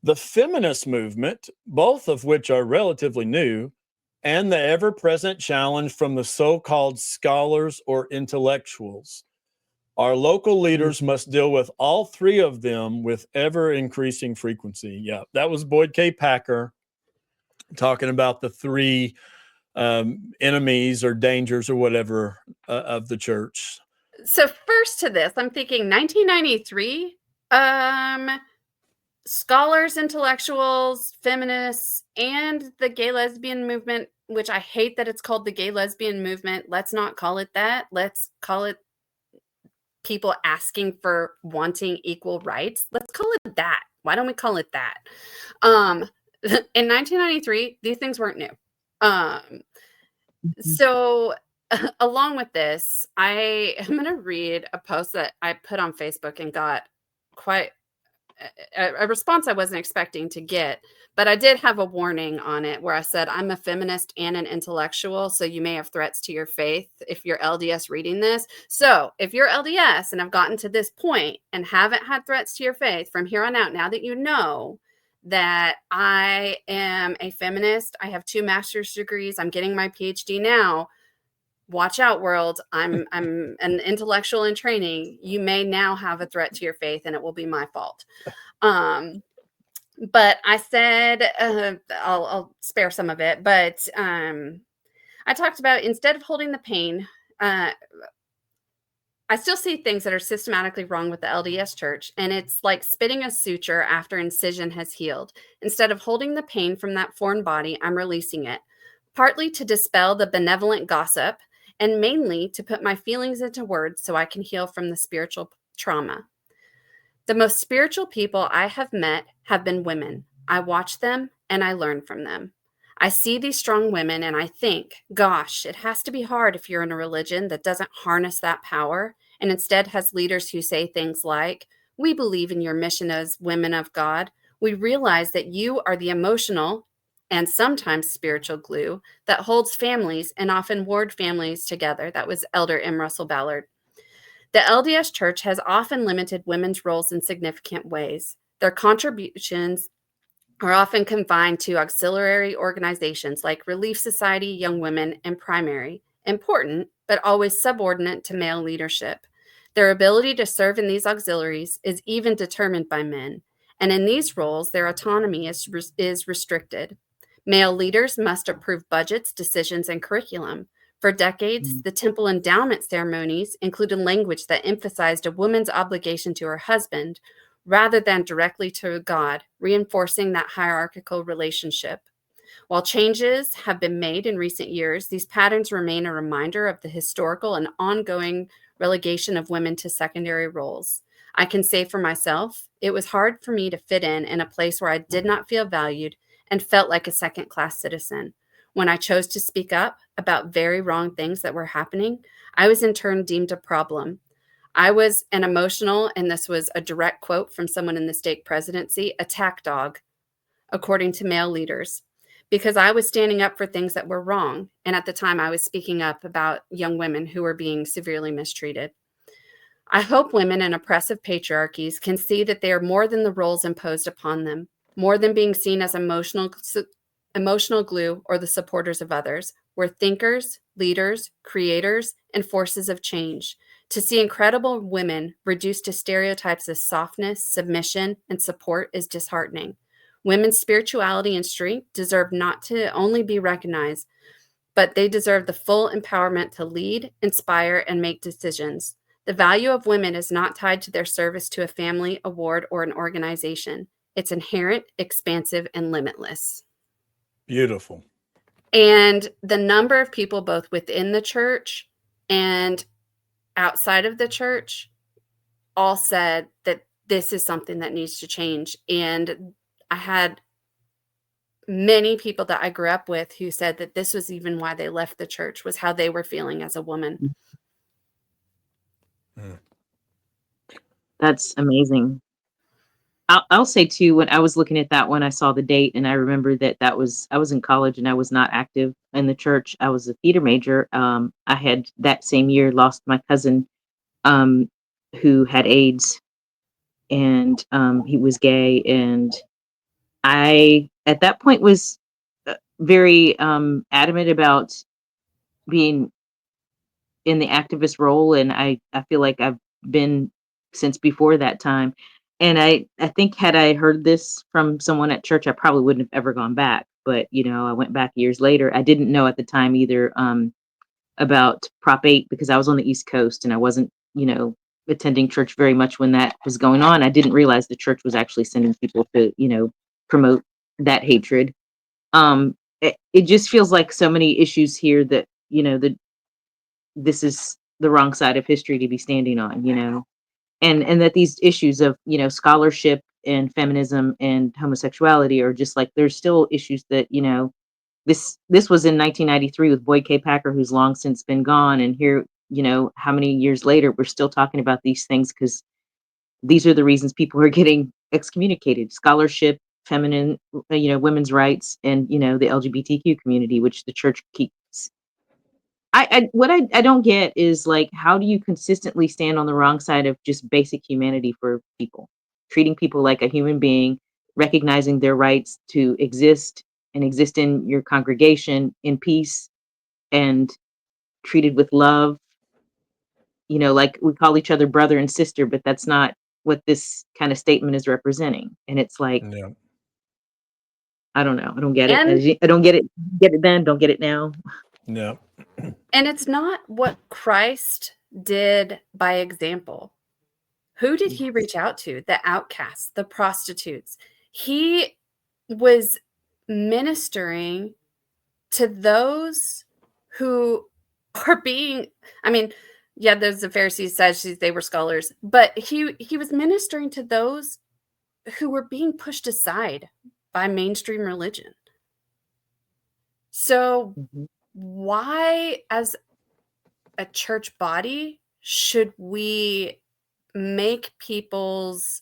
the feminist movement, both of which are relatively new, and the ever-present challenge from the so-called scholars or intellectuals. Our local leaders must deal with all three of them with ever-increasing frequency. Yeah, that was Boyd K. Packer talking about the three enemies or dangers or whatever of the church. So first to this, I'm thinking 1993, scholars, intellectuals, feminists, and the gay lesbian movement, which I hate that it's called the gay lesbian movement. Let's not call it that. Let's call it people asking for wanting equal rights. Let's call it that. Why don't we call it that? In 1993, these things weren't new. So along with this, I am going to read a post that I put on Facebook and got quite a response I wasn't expecting to get, but I did have a warning on it where I said, I'm a feminist and an intellectual, so you may have threats to your faith if you're LDS reading this. So if you're LDS and have gotten to this point and haven't had threats to your faith from here on out, now that you know that I am a feminist, I have 2 master's degrees, I'm getting my PhD now, watch out, world. I'm an intellectual in training. You may now have a threat to your faith, and it will be my fault. But I said, I'll spare some of it. But I talked about, instead of holding the pain, I still see things that are systematically wrong with the LDS Church, and it's like spitting a suture after incision has healed. Instead of holding the pain from that foreign body, I'm releasing it, partly to dispel the benevolent gossip, and mainly to put my feelings into words so I can heal from the spiritual trauma. The most spiritual people I have met have been women. I watch them and I learn from them. I see these strong women and I think, gosh, it has to be hard if you're in a religion that doesn't harness that power and instead has leaders who say things like, we believe in your mission as women of God. We realize that you are the emotional and sometimes spiritual glue that holds families and often ward families together. That was Elder M. Russell Ballard. The LDS Church has often limited women's roles in significant ways. Their contributions are often confined to auxiliary organizations like Relief Society, Young Women, and Primary. Important, but always subordinate to male leadership. Their ability to serve in these auxiliaries is even determined by men, and in these roles, their autonomy is restricted. Male leaders must approve budgets, decisions, and curriculum. For decades, the temple endowment ceremonies included language that emphasized a woman's obligation to her husband rather than directly to God, reinforcing that hierarchical relationship. While changes have been made in recent years, these patterns remain a reminder of the historical and ongoing relegation of women to secondary roles. I can say for myself, it was hard for me to fit in a place where I did not feel valued and felt like a second-class citizen. When I chose to speak up about very wrong things that were happening, I was in turn deemed a problem. I was an emotional, and this was a direct quote from someone in the stake presidency, attack dog, according to male leaders, because I was standing up for things that were wrong. And at the time, I was speaking up about young women who were being severely mistreated. I hope women in oppressive patriarchies can see that they are more than the roles imposed upon them, more than being seen as emotional glue or the supporters of others. We're thinkers, leaders, creators, and forces of change. To see incredible women reduced to stereotypes of softness, submission, and support is disheartening. Women's spirituality and strength deserve not to only be recognized, but they deserve the full empowerment to lead, inspire, and make decisions. The value of women is not tied to their service to a family, a ward, or an organization. It's inherent, expansive, and limitless. Beautiful. And the number of people both within the church and outside of the church all said that this is something that needs to change. And I had many people that I grew up with who said that this was even why they left the church, was how they were feeling as a woman. That's amazing. I'll say too, when I was looking at that one, I saw the date and I remember that I was in college and I was not active in the church. I was a theater major. I had that same year lost my cousin, who had AIDS, and he was gay, and I at that point was very adamant about being in the activist role, and I feel like I've been since before that time. And I think had I heard this from someone at church, I probably wouldn't have ever gone back. But I went back years later. I didn't know at the time either about Prop 8 because I was on the East Coast and I wasn't attending church very much when that was going on. I didn't realize the church was actually sending people to promote that hatred. It just feels like so many issues here that this is the wrong side of history to be standing on, and that these issues of, scholarship and feminism and homosexuality are just like, there's still issues that, this was in 1993 with Boyd K. Packer, who's long since been gone. And here, how many years later, we're still talking about these things because these are the reasons people are getting excommunicated: scholarship, feminine, women's rights, and, the LGBTQ community, which the church keeps. What I don't get is, like, how do you consistently stand on the wrong side of just basic humanity for people, treating people like a human being, recognizing their rights to exist and exist in your congregation in peace and treated with love, like we call each other brother and sister, but that's not what this kind of statement is representing. And it's like, Yeah. I don't know. I don't get And it. I don't get it. Get it then. Don't get it now. Yeah. And it's not what Christ did by example. Who did he reach out to? The outcasts, the prostitutes. He was ministering to those who are being, yeah, there's the Pharisees, Sadducees, they were scholars, but he was ministering to those who were being pushed aside by mainstream religion. So why, as a church body, should we make people's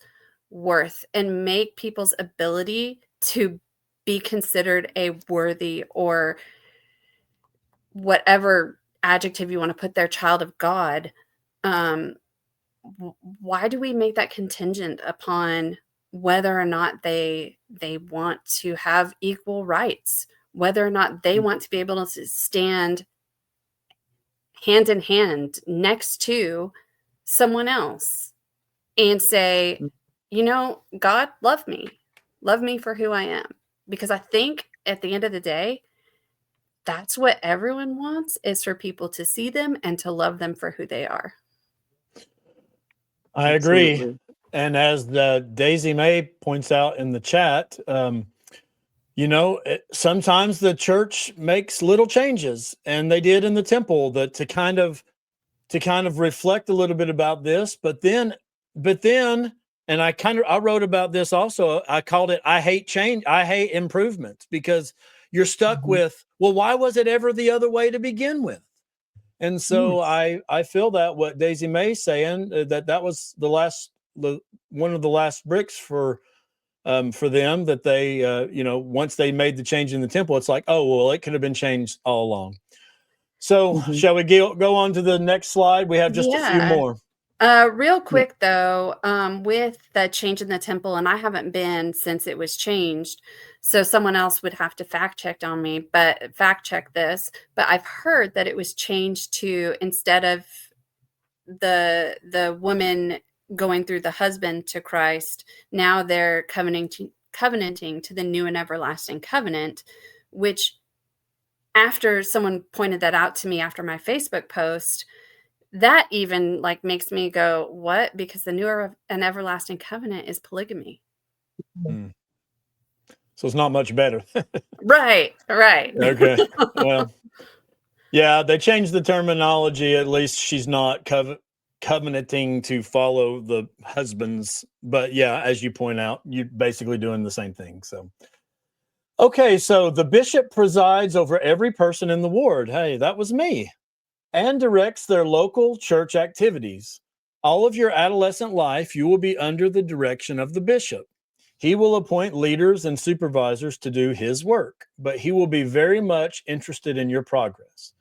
worth and make people's ability to be considered a worthy, or whatever adjective you want to put there, child of God, why do we make that contingent upon whether or not they want to have equal rights, whether or not they want to be able to stand hand in hand next to someone else and say, God, love me for who I am? Because I think at the end of the day, that's what everyone wants, is for people to see them and to love them for who they are. I agree. Absolutely. And as the Daisy May points out in the chat, sometimes the church makes little changes, and they did in the temple, that to kind of reflect a little bit about this. But then, and I wrote about this also. I called it, I hate change. I hate improvement, because you're stuck with, well, why was it ever the other way to begin with? And so I feel that what Daisy May's saying, that was one of the last bricks for them, that they, once they made the change in the temple, it's like, oh, well, it could have been changed all along. So shall we go on to the next slide? We have just a few more. Real quick, though, with the change in the temple, and I haven't been since it was changed, so someone else would have to fact check this. But I've heard that it was changed to, instead of the woman going through the husband to Christ, now they're covenanting to the new and everlasting covenant, which, after someone pointed that out to me after my Facebook post, that even makes me go, what? Because the newer and everlasting covenant is polygamy. So it's not much better. Right. Okay. Well, yeah, they changed the terminology. At least she's not covenanting to follow the husbands. But yeah, as you point out, you're basically doing the same thing. So, okay, so the bishop presides over every person in the ward. Hey, that was me. And directs their local church activities. All of your adolescent life, you will be under the direction of the bishop. He will appoint leaders and supervisors to do his work, but he will be very much interested in your progress.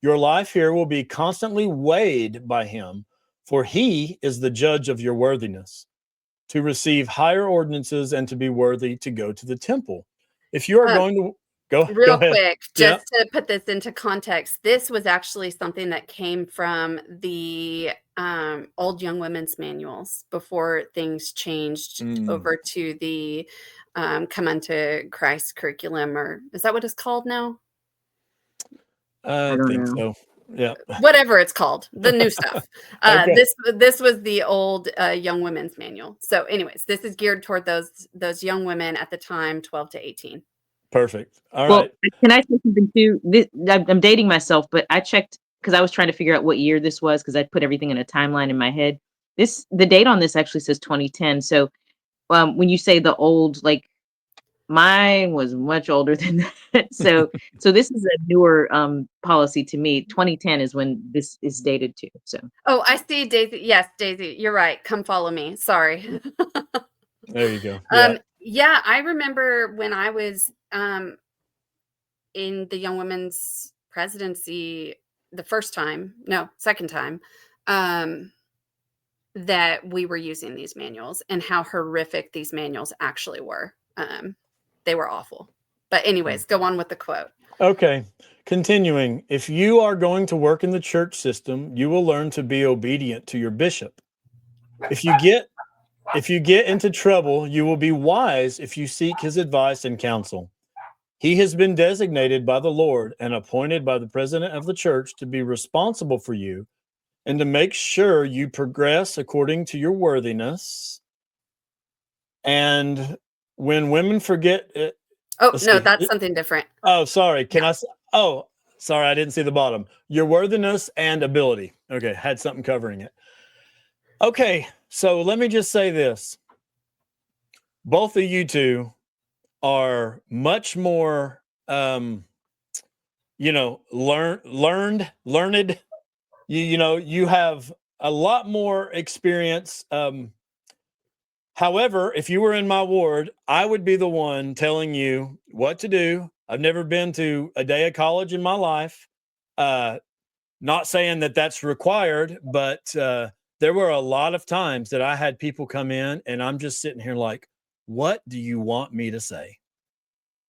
Your life here will be constantly weighed by him, for he is the judge of your worthiness, to receive higher ordinances and to be worthy to go to the temple. If you are going to go ahead. Quick, just to put this into context, this was actually something that came from the old young women's manuals before things changed over to the Come Unto Christ curriculum, or is that what it's called now? I think so. Yeah. Whatever it's called, the new stuff. Okay. This was the old young women's manual. So anyways, this is geared toward those young women at the time, 12 to 18. Perfect. All right. Can I say something too? I'm dating myself, but I checked because I was trying to figure out what year this was, because I put everything in a timeline in my head. The date on this actually says 2010. So when you say the old, mine was much older than that. So this is a newer policy to me. 2010 is when this is dated to. So. Oh, I see, Daisy. Yes, Daisy, you're right. Come follow me. Sorry. There you go. Yeah, I remember when I was in the Young Women's Presidency second time, that we were using these manuals, and how horrific these manuals actually were. They were awful. But anyways, go on with the quote. Okay. Continuing. If you are going to work in the church system, you will learn to be obedient to your bishop. If you get into trouble, you will be wise if you seek his advice and counsel. He has been designated by the Lord and appointed by the president of the church to be responsible for you and to make sure you progress according to your worthiness. And when women forget it. Oh, no, that's something different. Oh, sorry. Sorry, I didn't see the bottom. Your worthiness and ability. Okay, had something covering it. Okay, so let me just say this. Both of you two are much more, learned. You have a lot more experience However, if you were in my ward, I would be the one telling you what to do. I've never been to a day of college in my life. Not saying that that's required, but there were a lot of times that I had people come in and I'm just sitting here like, what do you want me to say?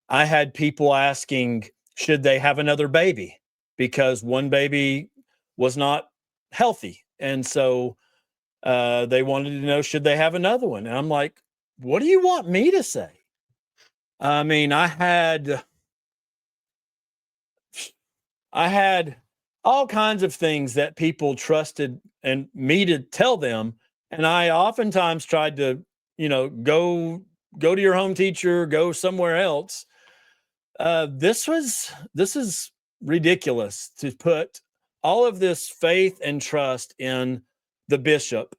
I had people asking, should they have another baby? Because one baby was not healthy. And so they wanted to know, should they have another one? And I'm like, what do you want me to say? I mean, I had all kinds of things that people trusted and me to tell them. And I oftentimes tried to, go to your home teacher, go somewhere else. This is ridiculous to put all of this faith and trust in the bishop.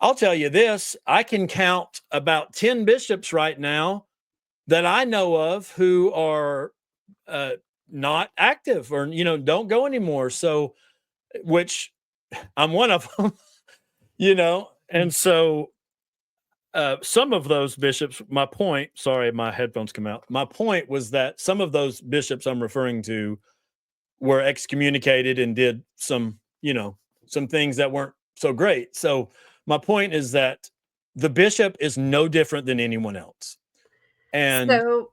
I'll tell you this, I can count about 10 bishops right now that I know of who are not active or, don't go anymore. So, which I'm one of them, and so some of those bishops, sorry, my headphones come out. My point was that some of those bishops I'm referring to were excommunicated and did some things that weren't so great. So my point is that the bishop is no different than anyone else. And So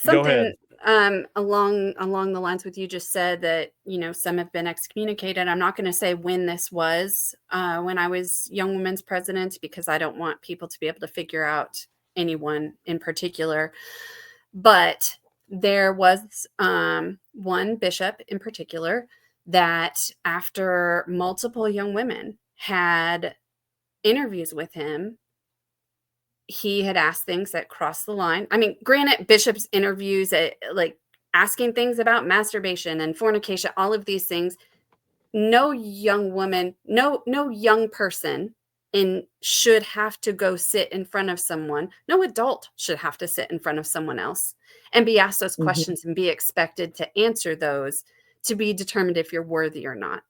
go ahead. something along the lines with you just said that, some have been excommunicated. I'm not going to say when this was, when I was Young Women's president, because I don't want people to be able to figure out anyone in particular. But there was one bishop in particular that, after multiple young women had interviews with him, he had asked things that crossed the line. I mean, granted, bishops' interviews, like asking things about masturbation and fornication, all of these things, no young woman, no young person should have to go sit in front of someone. No adult should have to sit in front of someone else and be asked those questions and be expected to answer those to be determined if you're worthy or not.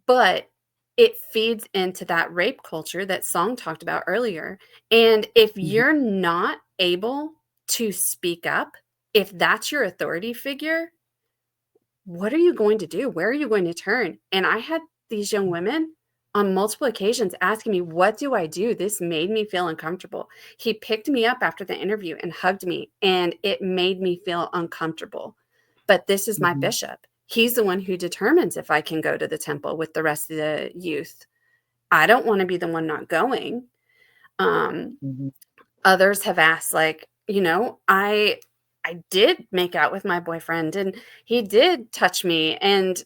But it feeds into that rape culture that Song talked about earlier. And if you're not able to speak up, if that's your authority figure, what are you going to do? Where are you going to turn? And I had these young women on multiple occasions asking me, what do I do? This made me feel uncomfortable. He picked me up after the interview and hugged me, and it made me feel uncomfortable. But this is my bishop. He's the one who determines if I can go to the temple with the rest of the youth. I don't want to be the one not going. Others have asked, like, I did make out with my boyfriend and he did touch me. And,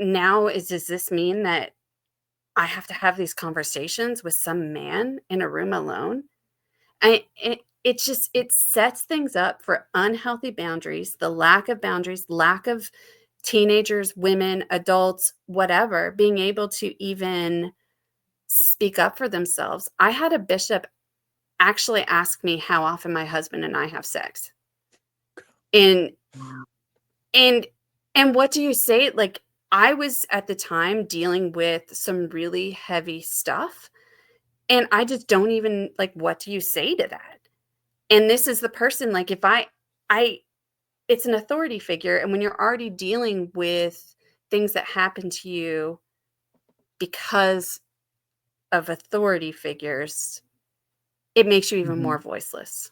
now does this mean that I have to have these conversations with some man in a room alone? It sets things up for unhealthy boundaries, the lack of boundaries, lack of teenagers, women, adults, whatever, being able to even speak up for themselves. I had a bishop actually ask me how often my husband and I have sex. And what do you say? Like, I was at the time dealing with some really heavy stuff, and I just don't even, like, what do you say to that? And this is the person, like, if it's an authority figure. And when you're already dealing with things that happen to you because of authority figures, it makes you even more voiceless.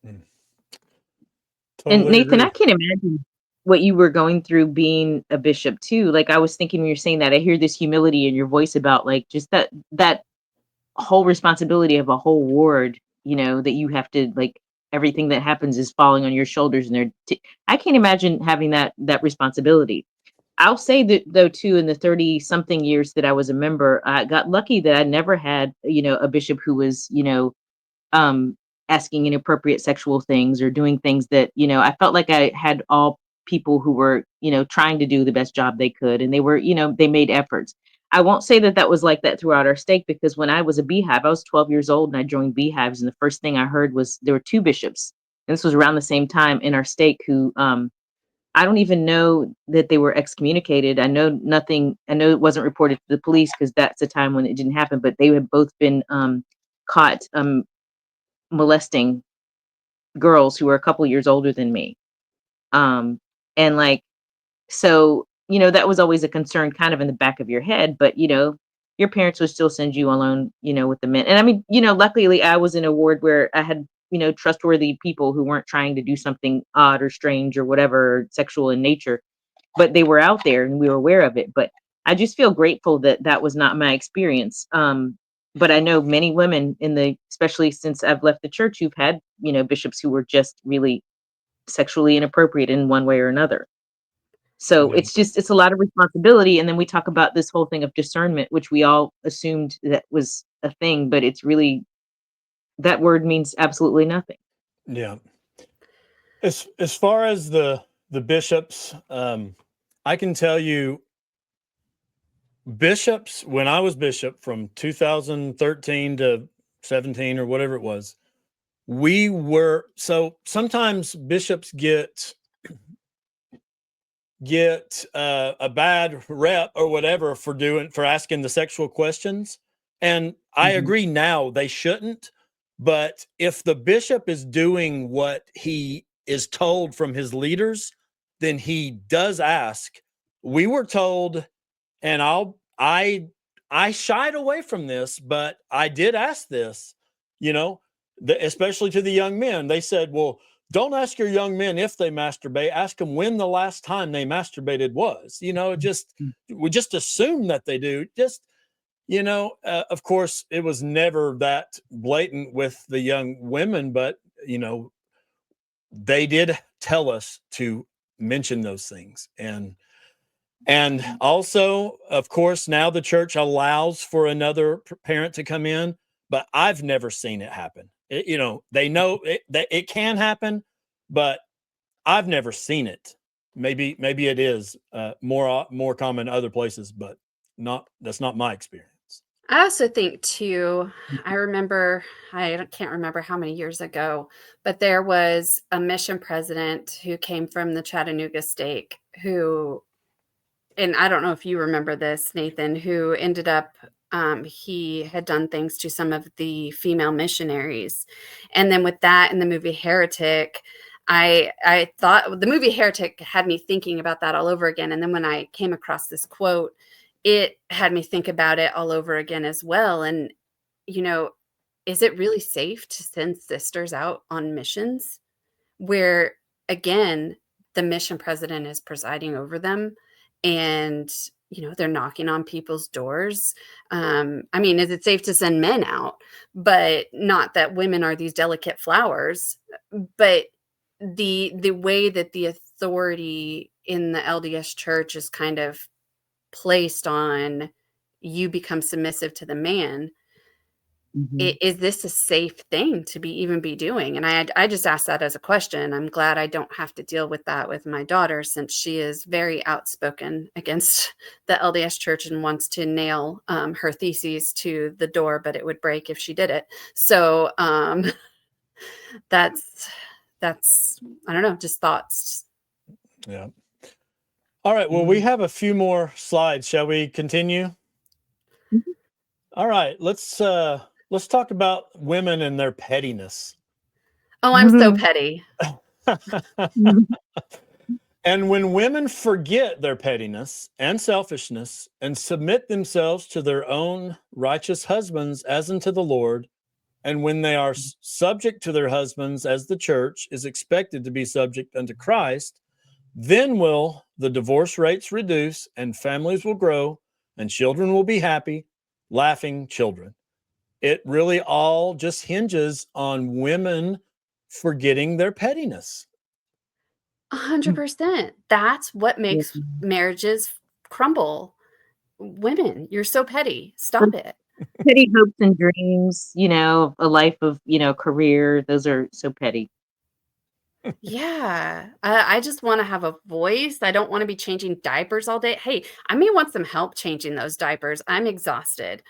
And Totally Nathan, agree. I can imagine what you were going through being a bishop too. Like, I was thinking when you're saying that, I hear this humility in your voice about, like, just that whole responsibility of a whole ward, that you have to, like, everything that happens is falling on your shoulders, and I can't imagine having that responsibility. I'll say that, though, too, in the 30 something years that I was a member, I got lucky that I never had, a bishop who was, um, asking inappropriate sexual things or doing things that, I felt like I had all people who were, trying to do the best job they could. And they were, they made efforts. I won't say that that was like that throughout our stake, because when I was a beehive, I was 12 years old and I joined beehives. And the first thing I heard was there were two bishops. And this was around the same time in our stake who, I don't even know that they were excommunicated. I know nothing. I know it wasn't reported to the police because that's the time when it didn't happen. But they had both been caught molesting girls who were a couple years older than me. And like, so, that was always a concern kind of in the back of your head, but your parents would still send you alone, with the men. And I mean, luckily I was in a ward where I had, trustworthy people who weren't trying to do something odd or strange or whatever, or sexual in nature, but they were out there and we were aware of it. But I just feel grateful that that was not my experience. But I know many women especially since I've left the church, who've had, bishops who were just really sexually inappropriate in one way or another. So Yeah. it's a lot of responsibility. And then we talk about this whole thing of discernment, which we all assumed that was a thing, but it's really, that word means absolutely nothing. Yeah. As far as the bishops, I can tell you, bishops, when I was bishop from 2013 to 17 or whatever it was, so sometimes bishops get a bad rep or whatever for asking the sexual questions. And I agree now they shouldn't. But if the bishop is doing what he is told from his leaders, then he does ask. We were told, and I shied away from this, but I did ask this, especially to the young men. They said, well, don't ask your young men if they masturbate. Ask them when the last time they masturbated was. We just assume that they do. Of course, it was never that blatant with the young women, but they did tell us to mention those things. And also, of course, now the church allows for another parent to come in, but I've never seen it happen. They know it can happen, but I've never seen it. Maybe it is more common other places, but that's not my experience. I also think too, I can't remember how many years ago, but there was a mission president who came from the Chattanooga stake who, and I don't know if you remember this, Nathan, who ended up, he had done things to some of the female missionaries. And then with that in the movie Heretic, I thought the movie Heretic had me thinking about that all over again. And then when I came across this quote, it had me think about it all over again as well. And, is it really safe to send sisters out on missions where, again, the mission president is presiding over them and, they're knocking on people's doors? I mean, is it safe to send men out? But not that women are these delicate flowers, but the way that the authority in the LDS Church is kind of placed on, you become submissive to the man. Is this a safe thing to even be doing? And I just asked that as a question. I'm glad I don't have to deal with that with my daughter, since she is very outspoken against the LDS Church and wants to nail her theses to the door, but it would break if she did it. So that's I don't know, just thoughts. Yeah. All right. Well, we have a few more slides. Shall we continue? All right. Let's talk about women and their pettiness. Oh, I'm so petty. And when women forget their pettiness and selfishness and submit themselves to their own righteous husbands as unto the Lord, and when they are subject to their husbands as the church is expected to be subject unto Christ, then will the divorce rates reduce and families will grow and children will be happy, laughing children. It really all just hinges on women forgetting their pettiness. 100%. That's what makes marriages crumble. Women, you're so petty. Stop it. Petty hopes and dreams, a life of, career. Those are so petty. Yeah. I just want to have a voice. I don't want to be changing diapers all day. Hey, I may want some help changing those diapers. I'm exhausted.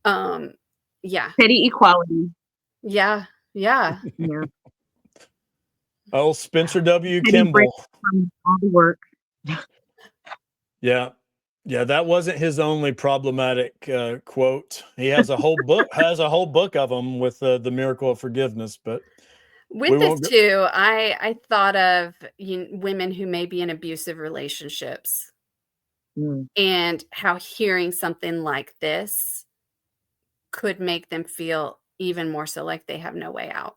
Yeah. Petty equality. Yeah. Yeah. Yeah. Oh, Spencer W. Petty break Kimball. from all the work. Yeah. Yeah, that wasn't his only problematic quote. He has a whole book of them with the miracle of forgiveness, but we With this won't go. too, I thought of women who may be in abusive relationships Mm. and how hearing something like this could make them feel even more so like they have no way out.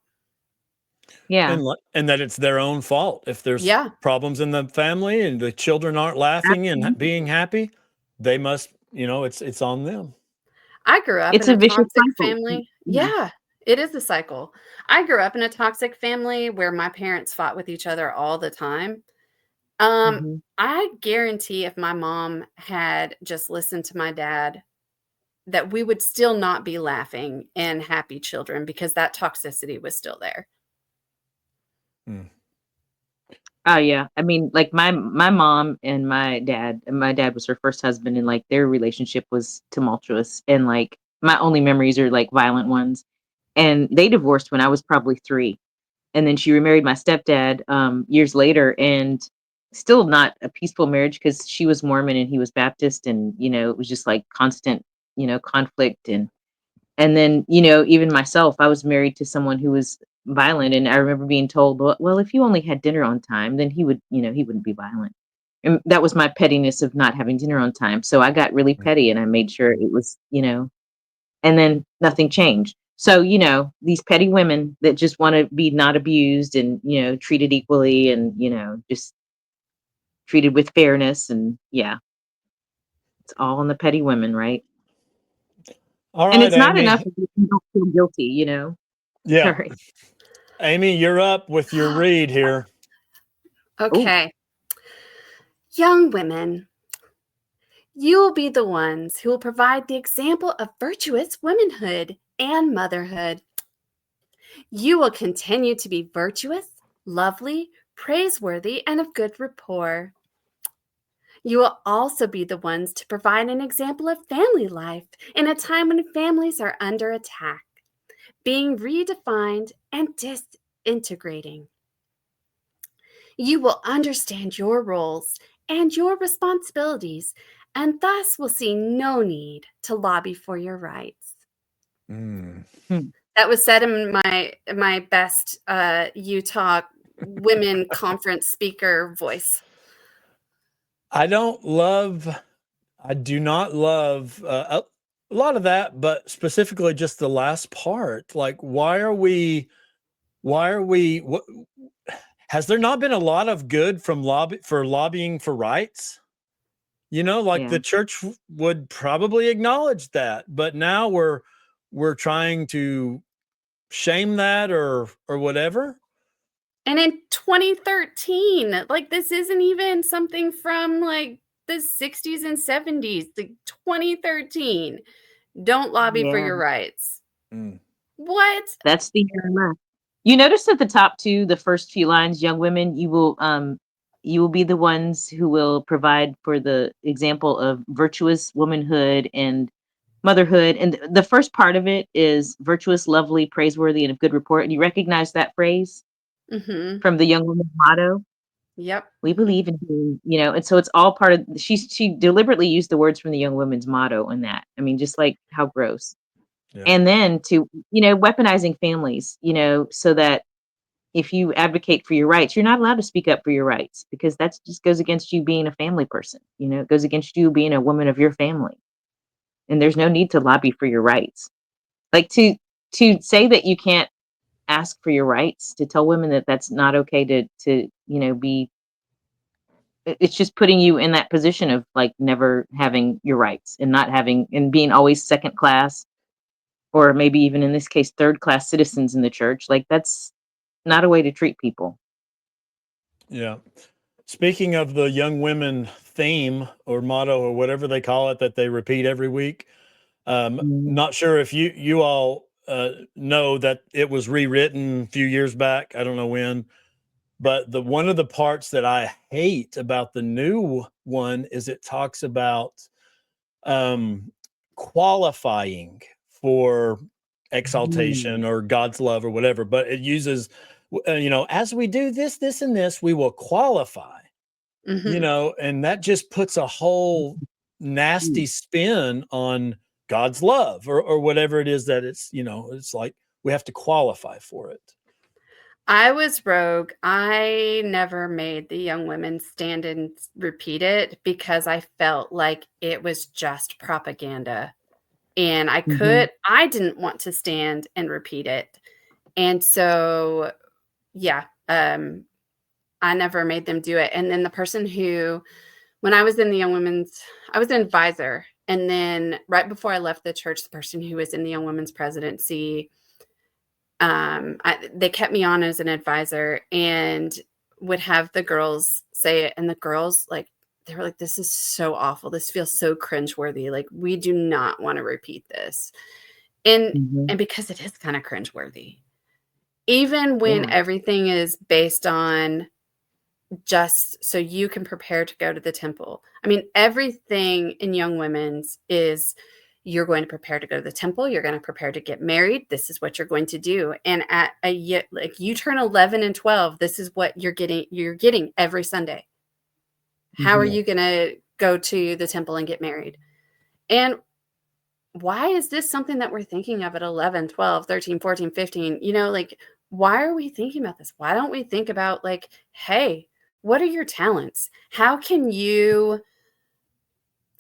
Yeah, And that it's their own fault. If there's Yeah, problems in the family and the children aren't laughing and absolutely. being happy, they must, it's on them. I grew up It's in a a vicious toxic cycle. family. Mm. Yeah, it is a cycle. I grew up in a toxic family where my parents fought with each other all the time. Mm-hmm. I guarantee if my mom had just listened to my dad, that we would still not be laughing and happy children because that toxicity was still there. Mm. Oh yeah. I mean, like my mom and my dad was her first husband, and like their relationship was tumultuous, and like my only memories are like violent ones. And they divorced when I was probably 3. And then she remarried my stepdad years later, and still not a peaceful marriage because she was Mormon and he was Baptist, and it was just like constant, conflict. And then, even myself, I was married to someone who was violent, and I remember being told, well, if you only had dinner on time, then he would, he wouldn't be violent. And that was my pettiness of not having dinner on time. So I got really petty and I made sure it was, and then nothing changed. So, these petty women that just want to be not abused and, treated equally and, just treated with fairness. And yeah, it's all on the petty women, right? All And right, it's not Aimee. enough if you don't feel guilty. Yeah. Sorry. Aimee, you're up with your read here. Oh, Okay. Young women, you will be the ones who will provide the example of virtuous womanhood and motherhood. You will continue to be virtuous, lovely, praiseworthy, and of good rapport. You will also be the ones to provide an example of family life in a time when families are under attack, being redefined and disintegrating. You will understand your roles and your responsibilities, and thus will see no need to lobby for your rights. Mm. hmm. That was said in my best Utah women conference speaker voice. I do not love a lot of that, but specifically just the last part. Like, what, has there not been a lot of good from lobbying for rights? Like Yeah. the church would probably acknowledge that, but now we're trying to shame that or whatever. And in 2013, like this isn't even something from like the 60s and 70s, like 2013. Don't lobby for Yeah. your rights. Mm. What? That's the year I left. You notice at the top two, the first few lines, young women, you will be the ones who will provide for the example of virtuous womanhood and motherhood. And the first part of it is virtuous, lovely, praiseworthy, and of good report. And you recognize that phrase Mm-hmm. from the young woman's motto. Yep. We believe in and so it's all part of she deliberately used the words from the young women's motto in that. I mean, just like how gross. Yeah. And then to, weaponizing families, so that if you advocate for your rights, you're not allowed to speak up for your rights because that just goes against you being a family person. It goes against you being a woman of your family. And there's no need to lobby for your rights. Like to say that you can't ask for your rights, to tell women that that's not okay to be, it's just putting you in that position of like never having your rights and not having and being always second class, or maybe even in this case third class citizens in the church. Like that's not a way to treat people. Yeah. Speaking of the young women theme or motto or whatever they call it that they repeat every week, Mm. not sure if you all know that it was rewritten a few years back. I don't know when, but one of the parts that I hate about the new one is it talks about um, qualifying for Mm. exaltation or God's love or whatever, but it uses as we do this, this, and this, we will qualify, Mhm. and that just puts a whole nasty spin on God's love or whatever it is that it's like we have to qualify for it. I was rogue. I never made the young women stand and repeat it because I felt like it was just propaganda. And I didn't want to stand and repeat it. And so, yeah, I never made them do it. And then the person when I was in the young women's, I was an advisor. And then right before I left the church, the person who was in the young women's presidency, they kept me on as an advisor and would have the girls say it. And the girls, like, they were like, this is so awful. This feels so cringeworthy. Like, we do not want to repeat this. And because it is kind of cringeworthy, even when everything is based on just so you can prepare to go to the temple. I mean, everything in young women's is you're going to prepare to go to the temple. You're going to prepare to get married. This is what you're going to do. And at like you turn 11 and 12, this is what you're getting every Sunday. How are you going to go to the temple and get married? And why is this something that we're thinking of at 11, 12, 13, 14, 15? Like, why are we thinking about this? Why don't we think about like, hey, what are your talents? How can you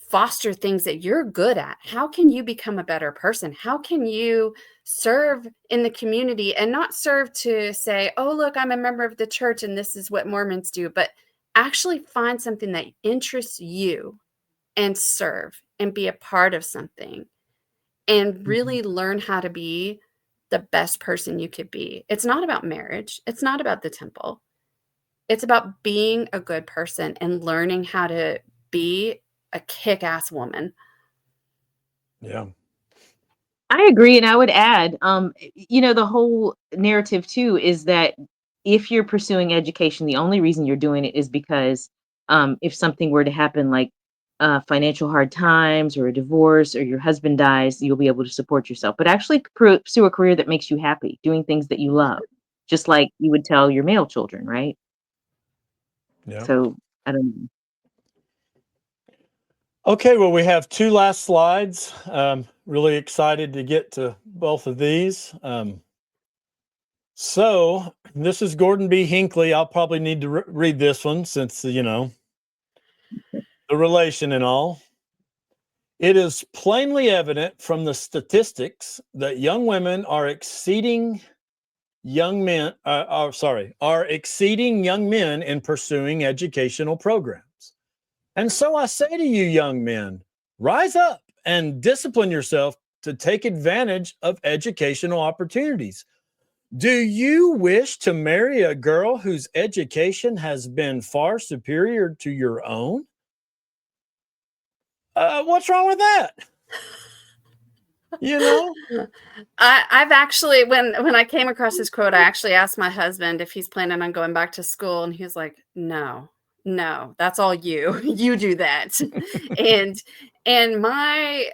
foster things that you're good at? How can you become a better person? How can you serve in the community and not serve to say, oh, look, I'm a member of the church and this is what Mormons do, but actually find something that interests you and serve and be a part of something and really learn how to be the best person you could be. It's not about marriage. It's not about the temple. It's about being a good person and learning how to be a kick-ass woman. Yeah. I agree. And I would add, the whole narrative too is that if you're pursuing education, the only reason you're doing it is because if something were to happen, like financial hard times or a divorce or your husband dies, you'll be able to support yourself. But actually pursue a career that makes you happy, doing things that you love, just like you would tell your male children, right? Yeah. So I don't know. Okay, well, we have two last slides. Really excited to get to both of these. So this is Gordon B. Hinckley. I'll probably need to read this one since, the relation and all. It is plainly evident from the statistics that young women are exceeding young men, are exceeding young men in pursuing educational programs. And so I say to you, young men, rise up and discipline yourself to take advantage of educational opportunities. Do you wish to marry a girl whose education has been far superior to your own? What's wrong with that? I've actually, when I came across this quote, I actually asked my husband if he's planning on going back to school, and he's like, no, that's all you. You do that. and my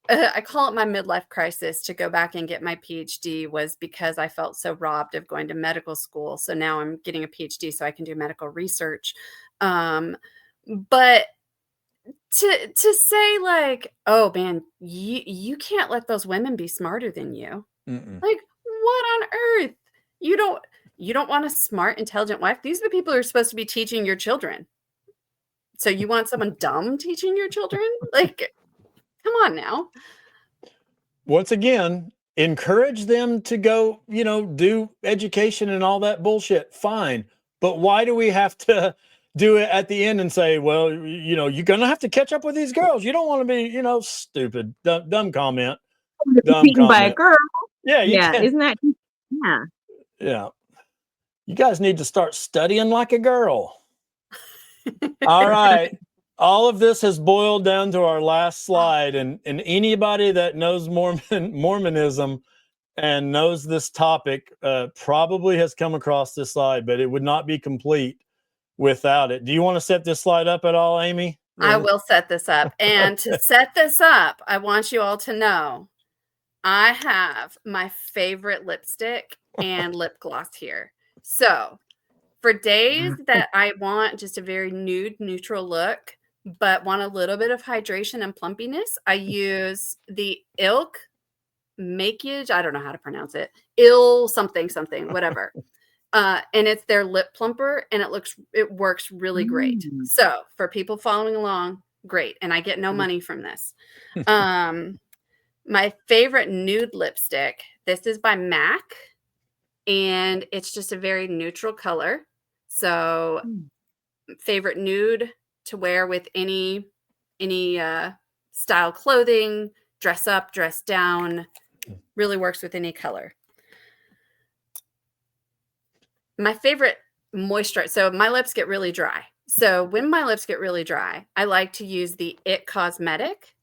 I call it my midlife crisis to go back and get my PhD was because I felt so robbed of going to medical school. So now I'm getting a PhD so I can do medical research. But to say like, oh man, you can't let those women be smarter than you. Mm-mm. Like, what on earth? You don't want a smart, intelligent wife? These are the people who are supposed to be teaching your children. So you want someone dumb teaching your children? Like, come on now. Once again, encourage them to go, do education and all that bullshit. Fine. But why do we have to do it at the end and say, well, you're going to have to catch up with these girls. You don't want to be, stupid, dumb comment. Dumb Beaten by a comment. girl. Yeah. Yeah. Isn't that? Yeah. Yeah. You guys need to start studying like a girl. All right. All of this has boiled down to our last slide, and anybody that knows Mormonism and knows this topic probably has come across this slide, but it would not be complete without it. Do you want to set this slide up at all, Aimee? I will set this up. And to set this up, I want you all to know I have my favorite lipstick and lip gloss here. So for days that I want just a very nude, neutral look, but want a little bit of hydration and plumpiness, I use the Ilk Makeage. I don't know how to pronounce it. Something, whatever. And it's their lip plumper, and it works really great. So for people following along, great. And I get no money from this. My favorite nude lipstick, this is by MAC, and it's just a very neutral color. So favorite nude to wear with any style clothing, dress up, dress down, really works with any color. My favorite moisturizer. So my lips get really dry. So when my lips get really dry, I like to use the It Cosmetic,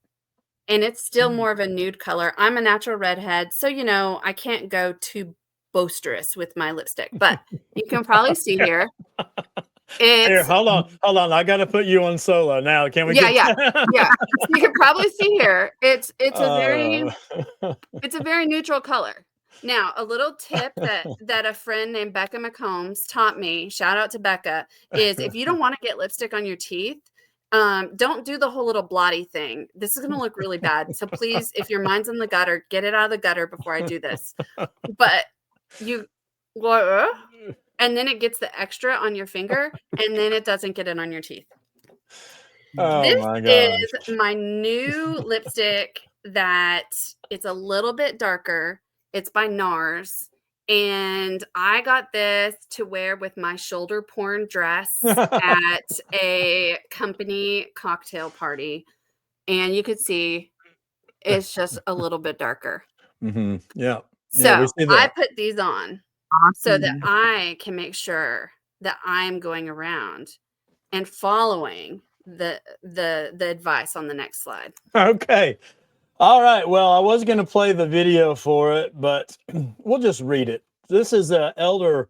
and it's still more of a nude color. I'm a natural redhead, so I can't go too boisterous with my lipstick, but you can probably see here. Here, hold on. I got to put you on solo now. Can we? Yeah. You can probably see here. It's a very neutral color. Now, a little tip that a friend named Becca McCombs taught me, shout out to Becca, is if you don't want to get lipstick on your teeth, don't do the whole little blotty thing. This is going to look really bad. So please, if your mind's in the gutter, get it out of the gutter before I do this. But and then it gets the extra on your finger, and then it doesn't get it on your teeth. Oh my gosh. This is my new lipstick that it's a little bit darker. It's by NARS. And I got this to wear with my shoulder porn dress at a company cocktail party. And you could see it's just a little bit darker. Mm-hmm. Yeah. So I put these on so that I can make sure that I'm going around and following the advice on the next slide. Okay. All right. Well, I was going to play the video for it, but we'll just read it. This is Elder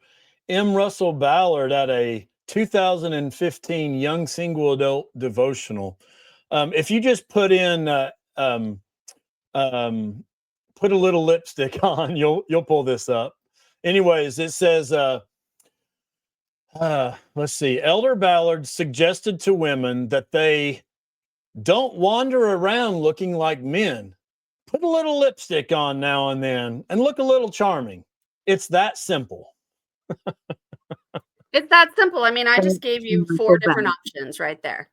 M. Russell Ballard at a 2015 Young Single Adult Devotional. If you just put in, put a little lipstick on, you'll pull this up. Anyways, it says, let's see. Elder Ballard suggested to women that they don't wander around looking like men. Put a little lipstick on now and then and look a little charming. It's that simple. It's that simple. I mean, I just gave you 4 different options right there.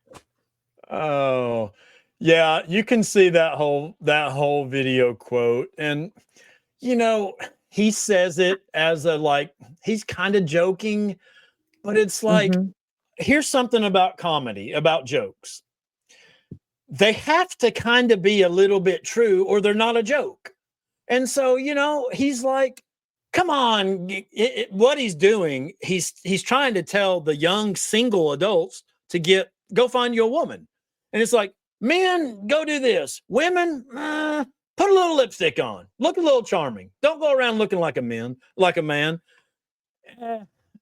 Oh, yeah, you can see that whole video quote. And he says it as he's kind of joking, but it's like, here's something about comedy, about jokes. They have to kind of be a little bit true or they're not a joke. And so, he's like, come on, what he's doing, he's trying to tell the young single adults to go find you a woman. And it's like, men, go do this. Women, put a little lipstick on. Look a little charming. Don't go around looking like a man.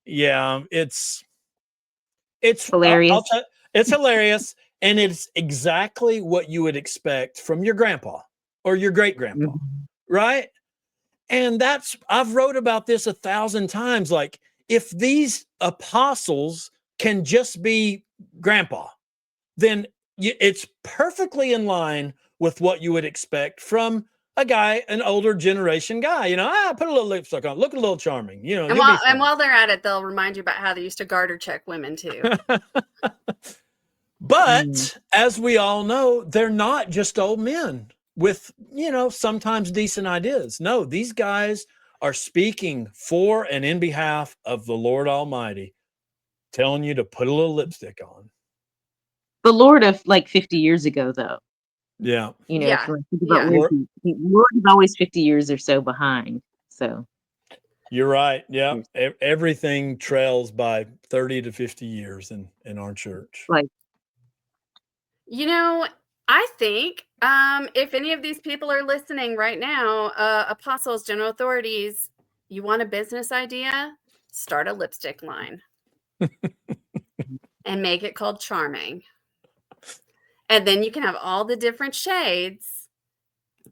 Yeah, it's hilarious. It's hilarious. And it's exactly what you would expect from your grandpa or your great grandpa, right? And I've wrote about this 1,000 times. Like, if these apostles can just be grandpa, then it's perfectly in line with what you would expect from an older generation guy. Put a little lipstick on, look a little charming. And while they're at it, they'll remind you about how they used to garter check women too. But as we all know, they're not just old men with, sometimes decent ideas. No, these guys are speaking for and in behalf of the Lord Almighty, telling you to put a little lipstick on. The Lord of 50 years ago, though. Yeah. Lord is always 50 years or so behind. So you're right. Yeah. Everything trails by 30 to 50 years in our church. I think if any of these people are listening right now, apostles, general authorities, you want a business idea? Start a lipstick line and make it called Charming. And then you can have all the different shades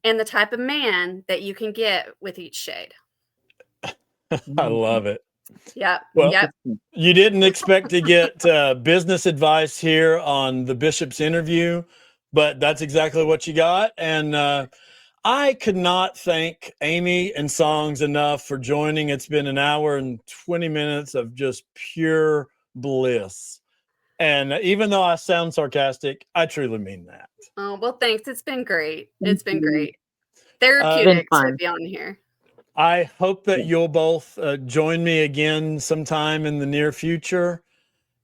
and the type of man that you can get with each shade. I love it. Yeah. Well, Yep. you didn't expect to get business advice here on the bishop's interview, but that's exactly what you got. And I could not thank Aimee and Songs enough for joining. It's been an hour and 20 minutes of just pure bliss. And even though I sound sarcastic, I truly mean that. Oh, well, thanks. It's been great. Thank It's been you. great. Been Therapeutic to fun. be on here. I hope that Yeah. you'll both join me again sometime in the near future.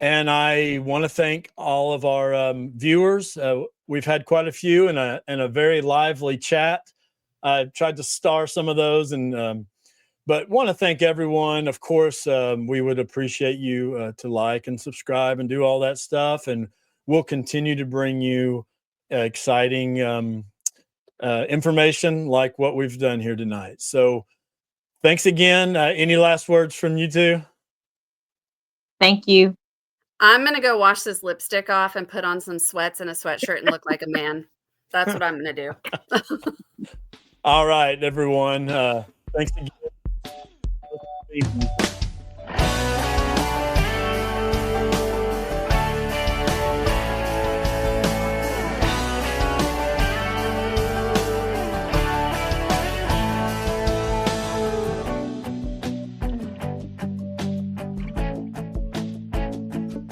And I want to thank all of our viewers. We've had quite a few and a very lively chat. I tried to star some of those, but want to thank everyone. Of course, we would appreciate you to like and subscribe and do all that stuff. And we'll continue to bring you exciting information like what we've done here tonight. So thanks again. Any last words from you two? Thank you. I'm going to go wash this lipstick off and put on some sweats and a sweatshirt and look like a man. That's what I'm going to do. All right, everyone. Thanks again.